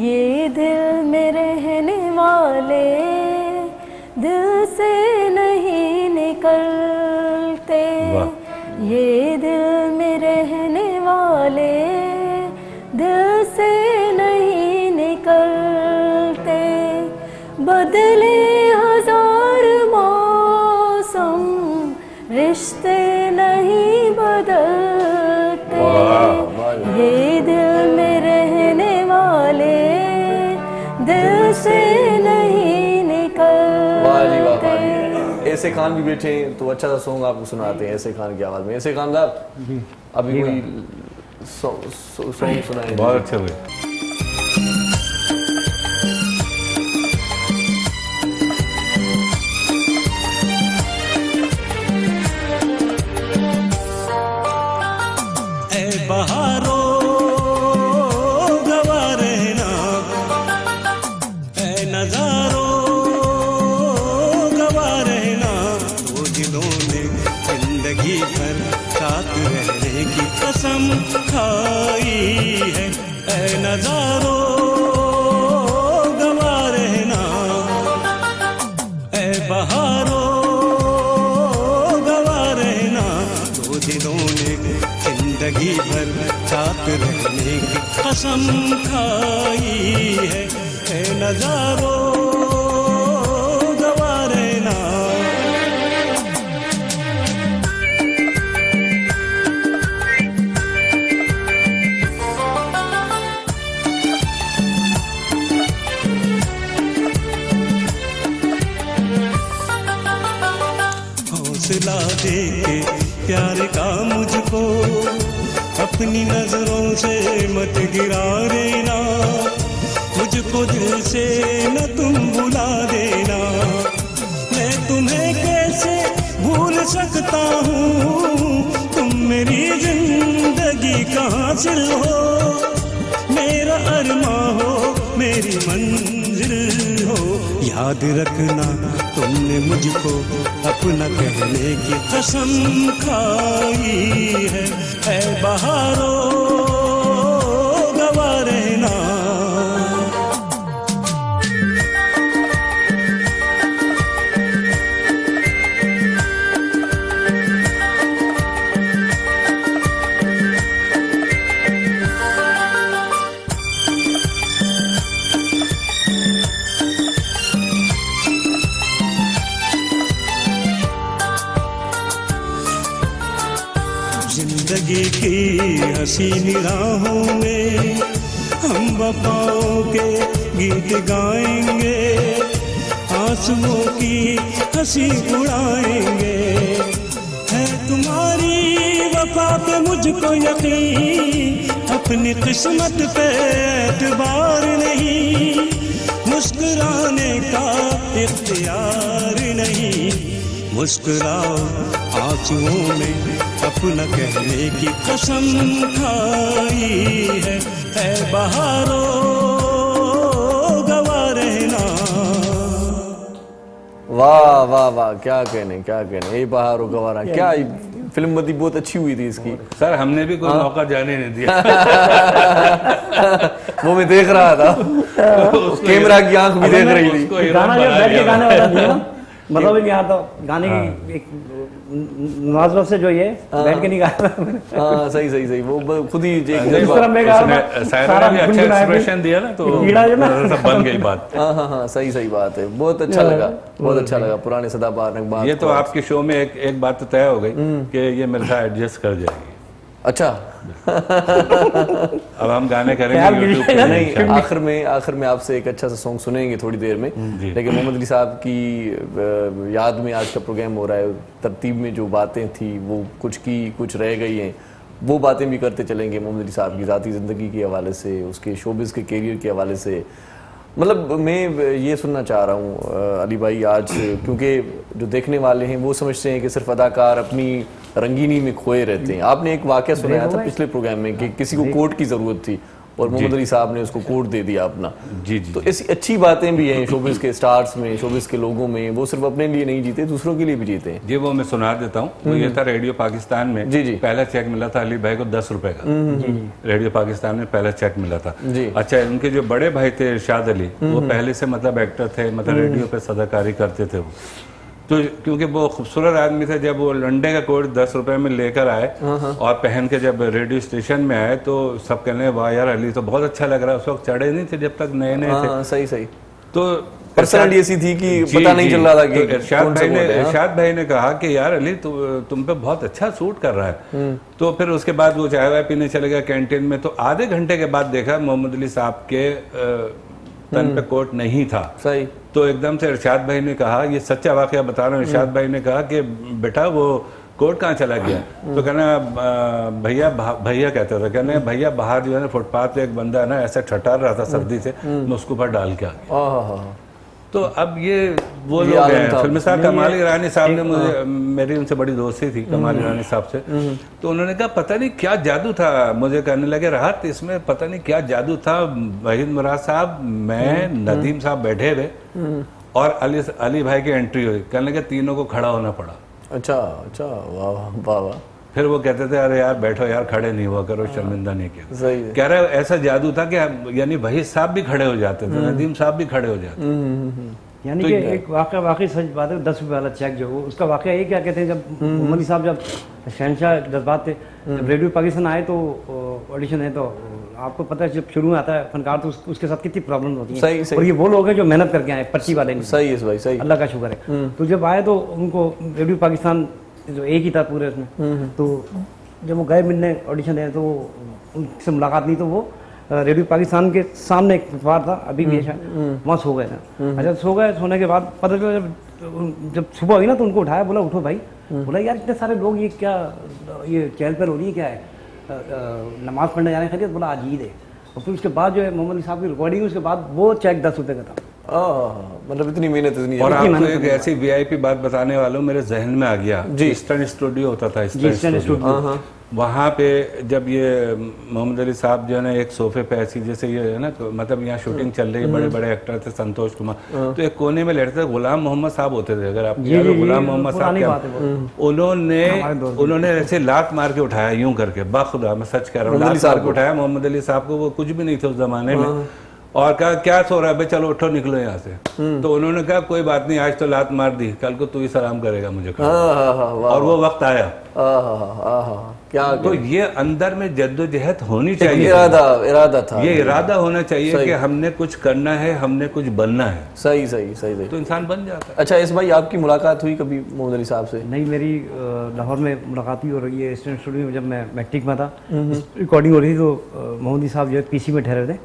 F: ये दिल में रहने वाले दिल से नहीं निकलते, ये दिल में रहने वाले दिल से नहीं निकलते, बदले हजार मौसम रिश्ते नहीं बदलते, ये दिल में रहने वाले दिल से नहीं निकलते।
A: ऐसे खान भी बैठे हैं तो अच्छा सा सॉन्ग आपको सुनाते हैं ऐसे खान की आवाज में। ऐसे खान साहब अभी कोई सॉन्ग सुनाए?
B: बहुत अच्छे हुए।
G: बहारो गवा रहना, ऐ नजारो गवा रहना, वो दिलों ने जिंदगी भर साथ रहने की कसम खाई है, ऐ नजारो गवा रहना, ऐ बहारो गवा रहना, वो दिलों ने जिंदगी भर साथ रहने की कसम खाई है, नजारो गवा रहना। हौसला दे के प्यार का मुझको अपनी नजरों से मत गिरा देना, मुझको दिल से न तुम भुला देना, मैं तुम्हें कैसे भूल सकता हूँ, तुम मेरी जिंदगी का हासिल हो, मेरा अरमा हो, मेरी मंजिल हो, याद रखना तुमने मुझको अपना कहने की कसम खाई है, ऐ बहारो गवा रहना। जिंदगी की हसीन राहों में हम वफाओं के गीत गाएंगे, आंसुओं की हंसी उड़ाएंगे, है तुम्हारी वफा पे मुझको यकीन, अपनी किस्मत पे एतबार नहीं, मुस्कुराने का इख्तियार नहीं, मुस्कुराओ आंसुओं में अपना कहने की कसम खाई है, ऐ बहारो गवा रहना।
A: वाह वाह वाह, क्या कहने क्या कहने, ऐ बहारो गवा रहना। क्या फिल्म बदी बहुत अच्छी हुई थी इसकी।
B: सर हमने भी कोई मौका जाने नहीं दिया।
A: वो मैं देख रहा था, कैमरा की आंख भी देख रही थी।
C: गाना जब बैठ के गाने वाला दिया ना, मतलब नहीं आता गाने की एक नवाज़ से जो ये बैठ के नहीं गा।
A: हाँ सही सही सही, वो खुद ही
C: इस तरह मैं गा रहा हूं,
B: सारा भी अच्छा एक्सप्रेशन दिया ना, तो सब बन गई बात।
A: हाँ हाँ हाँ सही सही बात है, बहुत अच्छा लगा, बहुत अच्छा लगा। पुराने सदाबहार बात।
B: ये तो आपके शो में एक बात तो तय हो गई कि ये मेरे साथ एडजस्ट कर जाएगी।
A: अच्छा
B: अब हम गाने करेंगे यूट्यूब पे।
A: नहीं, आखिर में आपसे एक अच्छा सा सॉन्ग सुनेंगे थोड़ी देर में, लेकिन मोहम्मद अली साहब की याद में आज का प्रोग्राम हो रहा है। तरतीब में जो बातें थी वो कुछ रह गई हैं, वो बातें भी करते चलेंगे मोहम्मद अली साहब की ज़ाती ज़िंदगी के हवाले से, उसके शोबिज़ के कैरियर के हवाले से। मतलब मैं ये सुनना चाह रहा हूँ अली भाई आज, क्योंकि जो देखने वाले हैं वो समझते हैं कि सिर्फ अदाकार अपनी रंगीनी में खोए रहते हैं। आपने एक वाक़या सुनाया था पिछले प्रोग्राम में कि किसी को कोट की ज़रूरत थी और मोहम्मद अली साहब ने उसको कोट दे दिया अपना।
B: जी जी।
A: तो ऐसी अच्छी बातें भी हैं शोबिस के स्टार्स में, शोबिस के लोगों में, वो सिर्फ अपने लिए नहीं जीते, दूसरों के लिए भी जीते हैं।
B: जी, वो मैं सुना देता हूँ। वो ये था, रेडियो पाकिस्तान में
A: जी जी
B: पहला चेक मिला था अली भाई को 10 रुपए का। रेडियो पाकिस्तान में पहला चेक मिला था
A: जी।
B: अच्छा, उनके जो बड़े भाई थे इरशाद अली, वो पहले से मतलब एक्टर थे, मतलब रेडियो पे सदाकारी करते थे वो। तो क्योंकि वो खूबसूरत आदमी थे, जब वो लंडे का कोट 10 रुपए में लेकर आए और पहन के जब रेडियो स्टेशन में आए तो सब कहने वाह यार अली तो बहुत अच्छा लग रहा है। उस वक्त चढ़े नहीं थे, जब तक नए नए थे।
A: सही सही।
B: तो
A: पर्सनैलिटी ऐसी थी कि पता नहीं चल रहा था कि
B: इरशाद भाई ने कहा कि यार अली तुम पे बहुत अच्छा सूट कर रहा है। तो फिर उसके बाद वो चाय वाय पीने चले गया कैंटीन में। तो आधे घंटे के बाद देखा मोहम्मद अली साहब के तन पे कोट नहीं था।
A: सही।
B: तो एकदम से इरशाद भाई ने कहा, ये सच्चा वाकया बता रहा हूँ, इरशाद भाई ने कहा कि बेटा वो कोट कहाँ चला गया? तो कहना भैया कहते थे, कहने भैया बाहर जो है ना फुटपाथ पे एक बंदा है ना ऐसा ठठार रहा था सर्दी से, मैं उसके ऊपर डाल के आ गया। तो अब ये वो लोग हैं। फिल्म साहब कमाल ईरानी साहब ने मुझे, मेरी उनसे बड़ी दोस्ती थी कमाल ईरानी साहब से, तो उन्होंने कहा पता नहीं क्या जादू था। मुझे कहने लगे राहत इसमें पता नहीं क्या जादू था। वहीद मुराद साहब, मैं, नदीम साहब बैठे हुए और अली भाई की एंट्री हुई। कहने लगे तीनों को खड़ा होना पड़ा।
A: अच्छा अच्छा, वाह वाह वाह।
B: फिर वो कहते थे अरे यार बैठो यार, खड़े नहीं हुआ करो, शर्मिंदा नहीं किया।
A: सही है।
B: कह रहे ऐसा जादू था कि यानी वहीद साहब भी खड़े हो जाते थे, नदीम साहब भी खड़े हो जाते।
C: यानी कि एक वाकई सच बात है। 10 रुपये वाला चेक जो उसका वाकया ये क्या कहते हैं, जब मोहम्मद अली साहब जब शहनशाह जज्बात थे, जब रेडियो पाकिस्तान आए तो ऑडिशन है, तो आपको पता है जब शुरू में आता है फनकार तो उसके साथ कितनी प्रॉब्लम होती है।
A: सही सही।
C: और ये वो लोग हैं जो मेहनत करके आए, पर्ची वाले नहीं।
A: सही है भाई, सही।
C: अल्लाह का शुक्र है। तो जब आए तो उनको रेडियो पाकिस्तान जो एक ही था पूरे उसमें, तो जब वो गए मिलने ऑडिशन है तो उनसे मुलाकात नहीं, तो वो रेडियो पाकिस्तान के सामने एक बार था, अभी भी है, वहाँ सो गए थे। अच्छा, सो गए, सोने के बाद पता चला जब सुबह हुई ना तो उनको उठाया, बोला उठो भाई। बोला यार इतने सारे लोग, ये क्या, ये चहल पहल हो रही है, क्या है, नमाज पढ़ने जाने खरीद? बोला आज ईद है। और फिर उसके बाद जो है मोहम्मद अली साहब की रिकॉर्डिंग, उसके बाद वो चेक 10 रुपये का था।
A: मतलब इतनी मेहनत, इतनी।
B: और आपको एक ऐसी वीआईपी बात बताने वालों, मेरे जहन में आ गया, ईस्टर्न स्टूडियो होता था, ईस्टर्न स्टूडियो। वहाँ पे जब ये मोहम्मद अली साहब जो है ना एक सोफे पे ऐसी, जैसे ये है ना, तो मतलब यहाँ शूटिंग चल रही है, बड़े बड़े एक्टर थे, संतोष कुमार, तो एक कोने में लेटते थे, गुलाम मोहम्मद साहब होते थे, अगर आप याद हो, गुलाम मोहम्मद साहब, उन्होंने ऐसे लात मार के उठाया यूं करके, बाखुदा मैं सच कह रहा हूँ, लात मार के उठाया मोहम्मद अली साहब को। वो कुछ भी नहीं थे उस जमाने में, और कहा क्या सो रहा है भाई, चलो उठो निकलो यहाँ से। तो उन्होंने कहा कोई बात नहीं, आज तो लात मार दी, कल को तू ही सलाम करेगा मुझे। और वो वक्त आया। क्या तो ये अंदर में जद्दोजहद होनी चाहिए,
A: इरादा था,
B: ये इरादा होना चाहिए कि हमने कुछ करना है, हमने कुछ बनना है।
A: सही सही सही सही।
B: तो इंसान बन जाता है।
A: अच्छा, इस भाई आपकी मुलाकात हुई कभी मोहम्मद अली साहब से?
C: नहीं, मेरी लाहौर में मुलाकात हुई, और ये ईस्टर्न स्टूडियो में जब मैं मैट्रिक में था, रिकॉर्डिंग हो रही थी, तो मोहम्मद अली साहब जो है पीसी में ठहरे थे।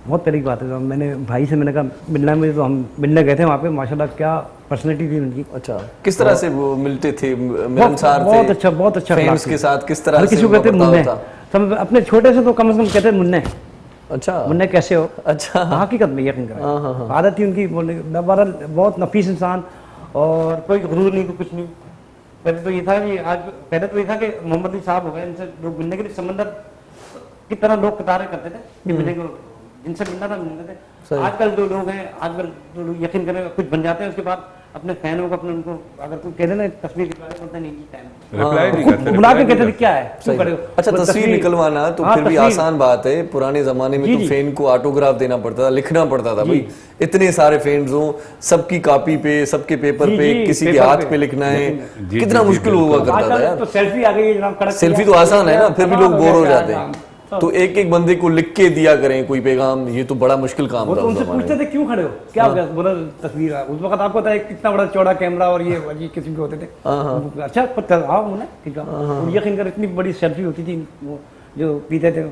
C: बहुत पहले की बात है। तो मैंने भाई से मैंने कहा मिलना मुझे, तो हम मिलने गए थे वहाँ पे। माशाल्लाह क्या पर्सनैलिटी थी उनकी।
A: अच्छा, किस तरह से वो मिलते थे, मिलनसार थे?
C: बहुत अच्छा
A: फैंस के साथ किस तरह से?
C: किसी को कहते मुन्ने, सब अपने छोटे से तो कम से कम कहते मुन्ने। अच्छा, मुन्ने कैसे हो? अच्छा, हकीकत में यकीन करें, आदत थी उनकी बोलने की। बहुत नफीस इंसान, और कोई गुरूर नहीं, कुछ नहीं। पहले तो ये था कि मोहम्मद अली साहब हो गए, इनसे लोग मिलने के लिए समंदर की तरह लोग कतारें करते थे कि मिलने को, जिनसे मिलना था मिलते थे। आजकल जो लोग हैं, आजकल जो लोग यकीन करें कुछ बन जाते हैं, उसके बाद अपने फैनों को, अपने उनको अगर कोई कह देना तस्वीर बोलते नहीं, रिप्लाई नहीं करते, बुला के कहते क्या है।
A: अच्छा, तस्वीर निकलवाना तो फिर भी आसान बात है। पुराने जमाने में तो फैन को ऑटोग्राफ देना पड़ता था, लिखना पड़ता था। भाई इतने सारे फैंस हो, सबकी कॉपी पे, सबके पेपर पे, किसी के हाथ पे लिखना है, कितना मुश्किल हुआ करता था यार।
C: सेल्फी आ गई है,
A: सेल्फी तो आसान है ना, फिर भी लोग बोर हो जाते हैं। तो एक एक बंदे को लिख के दिया करें कोई पैगाम, ये तो बड़ा मुश्किल काम था।
C: तो उनसे पूछते थे क्यों खड़े हो, क्या हो गया, बोला तस्वीर। उस वक्त आपको पता है कितना बड़ा चौड़ा कैमरा और ये अजीब किस्म के होते थे। अच्छा आओ बोला ठीक है। यकीन कर इतनी बड़ी सेल्फी होती थी, वो जो पीते थे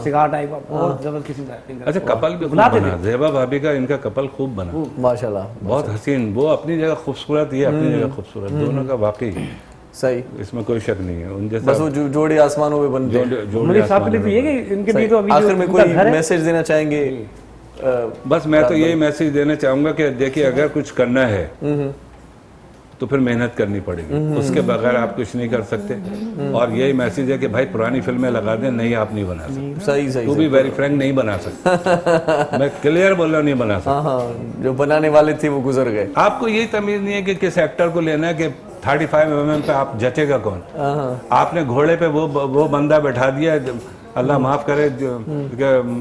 C: सिगार टाइप, बहुत जबरदस्त किस्म का।
B: अच्छा, कपल भी बुलाते थे, ज़ेबा भाभी का इनका कपल खूब बना
A: माशाल्लाह, बहुत
B: हसीन। वो अपनी जगह खूबसूरत, ये अपनी जगह खूबसूरत, दोनों का वाकई सही, इसमें कोई शक नहीं है। उन जैसा
A: बस वो जोड़े आसमानों में बन गए।
C: जोड़े साहब के लिए ये कि इनके लिए तो अभी
A: आखिर में कोई मैसेज देना चाहेंगे?
B: बस मैं तो यही मैसेज देना चाहूंगा कि देखिए, अगर कुछ करना है तो फिर मेहनत करनी पड़ेगी, उसके बगैर आप कुछ नहीं कर सकते। और यही मैसेज है कि भाई पुरानी फिल्में लगा दें, नहीं आप नहीं बना सकते।
A: सही सही
B: तू भी वेरी फ्रैंक नहीं बना सकता। मैं क्लियर बोल रहा हूँ, नहीं बना सकता।
A: हाँ, जो बनाने वाले थे वो गुजर गए।
B: आपको यही तमीज नहीं है कि किस एक्टर को लेना है कि 35 mm पे आप जचेगा कौन। आपने घोड़े पे वो बंदा बैठा दिया, अल्लाह माफ करे,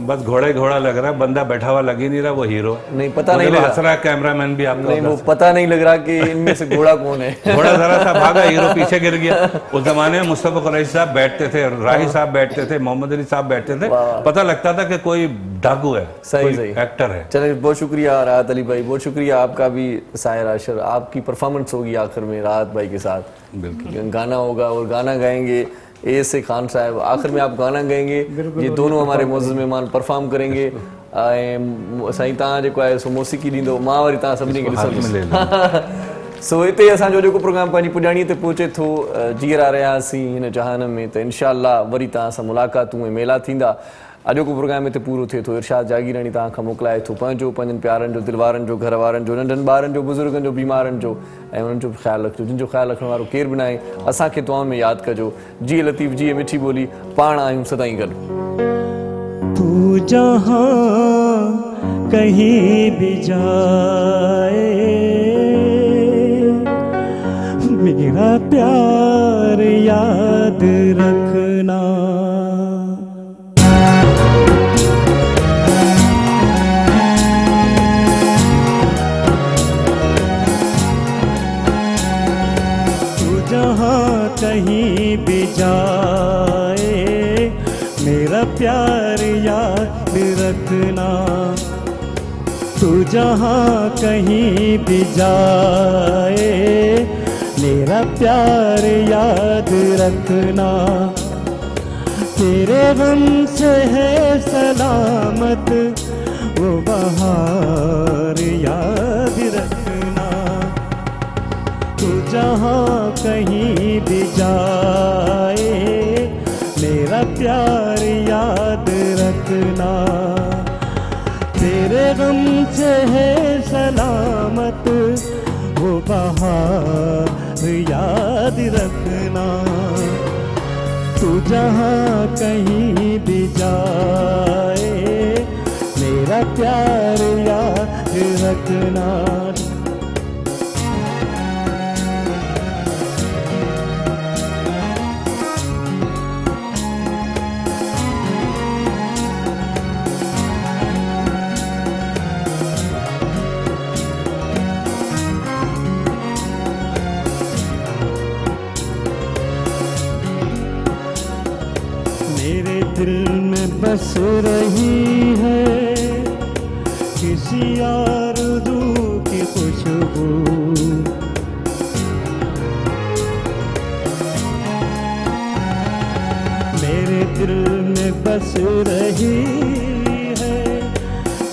B: बस घोड़ा लग रहा, बंदा बैठा हुआ लग ही नहीं रहा, वो हीरो
A: नहीं, पता नहीं लग
B: रहा, कैमरामैन भी आपको
A: नहीं, वो पता नहीं लग रहा कि इनमें से घोड़ा कौन है।
B: घोड़ा जरा सा भागा, हीरो पीछे गिर गया। उस जमाने में मुस्तफा कुरैशी साहब बैठते थे, राही साहब बैठते थे, मोहम्मद अली साहब बैठते थे, पता लगता था कि कोई डाकू है,
A: सही सही
B: एक्टर है।
A: चलिए, बहुत शुक्रिया राहत अली भाई, बहुत शुक्रिया आपका भी। साहिर आशर, आपकी परफॉर्मेंस होगी आखिर में राहत भाई के साथ, बिल्कुल गाना होगा और गाना गाएंगे ए खान साहब। आखिर में आप गाना गाएंगे, ये दोनों हमारे मोअज़्ज़ज़ मेहमान परफॉर्म करेंगे। साईं तव्हां जेको आहे सो मौसीक़ी ॾींदो, मां वरी तव्हां सभिनी खे ॾिसंदुसि। सो हिते असांजो जेको प्रोग्राम पंहिंजी पुॼाणीअ ते पहुचे थो, जीअरा रहियासीं हिन जहान में, त इनशा अल्लाह वरी तव्हां सां मुलाक़ातूं ऐं मेला थींदा। अॼोको प्रोग्राम हिते पूरो थिए थो। इरशाद जागीरानी तव्हां खां मोकिलाए थो पंहिंजो, पंहिंजनि प्यारनि जो, दिलवारनि जो, घर वारनि जो, नंढनि ॿारनि जो, बुज़ुर्गनि जो, बीमारनि जो, ऐं उन्हनि जो बि ख़्यालु रखिजो। जिन जो ख़्यालु रखण वारो केरु बि न आहे, असांखे दुआउनि में यादि कजो। जी लतीफ़ जी मिठी ॿोली, पाण आहियूं सदाईं गॾु।
J: तू जहां कहीं भी जाए, मेरा प्यार याद रखना। कहीं भी जाए, मेरा प्यार याद रखना। तू जहाँ कहीं भी जाए, मेरा प्यार याद रखना। तेरे गम से है सलामत वो बहार याद रखना। तू जहाँ कहीं भी जाए, मेरा प्यार याद रखना। तेरे गम से है सलामत वो बहार याद रखना। तू जहाँ कहीं भी जाए, मेरा प्यार याद रखना। दिल में बस रही है किसी आरज़ू की खुशबू। मेरे दिल में बस रही है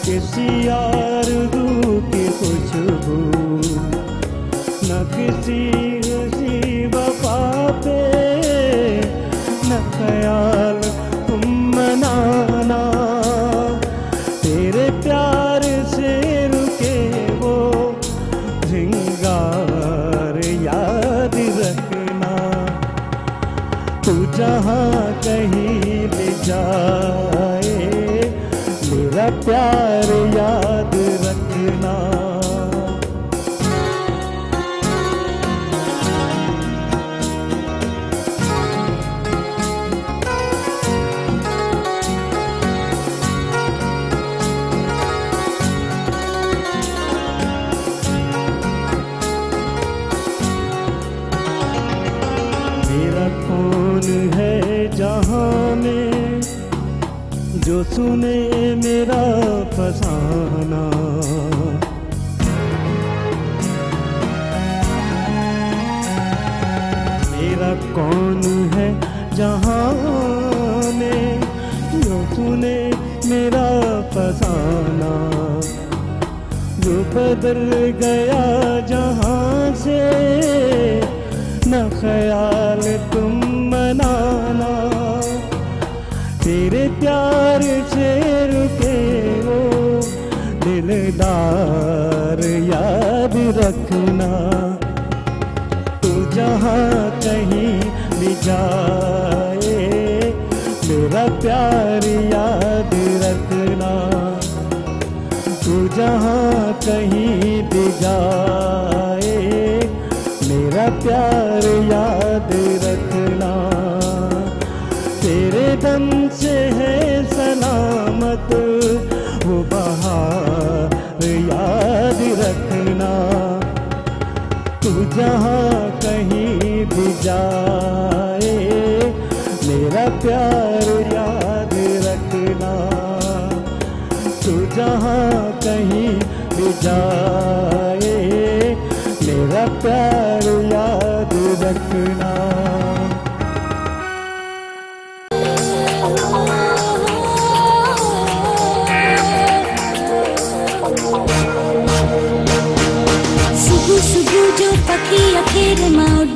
J: किसी आरज़ू की खुशबू। न किसी वफ़ा पे न ख्याल मनाना। तेरे प्यार से रुके वो श्रृंगार याद रखना। तू जहाँ कहीं भी जाए, मेरा प्यार याद रखना। जो सुने मेरा फसाना। मेरा कौन है जहाँ में जो सुने मेरा फसाना। जो बदल गया जहाँ से न ख्याल तुम मनाना। तेरे प्यार से रुके वो दिलदार याद रखना। जाए, मेरा प्यार याद रखना। तू जहाँ कहीं भी जाए, मेरा प्यार याद रखना। तेरे दम से है सलामत वो बहार याद रखना। तू जहाँ कहीं भी जाए, मेरा प्यार याद रखना। तू जहाँ कहीं भी जाए, मेरा प्यार याद रखना।
E: सुबह सुबह जो पखी अखेर मां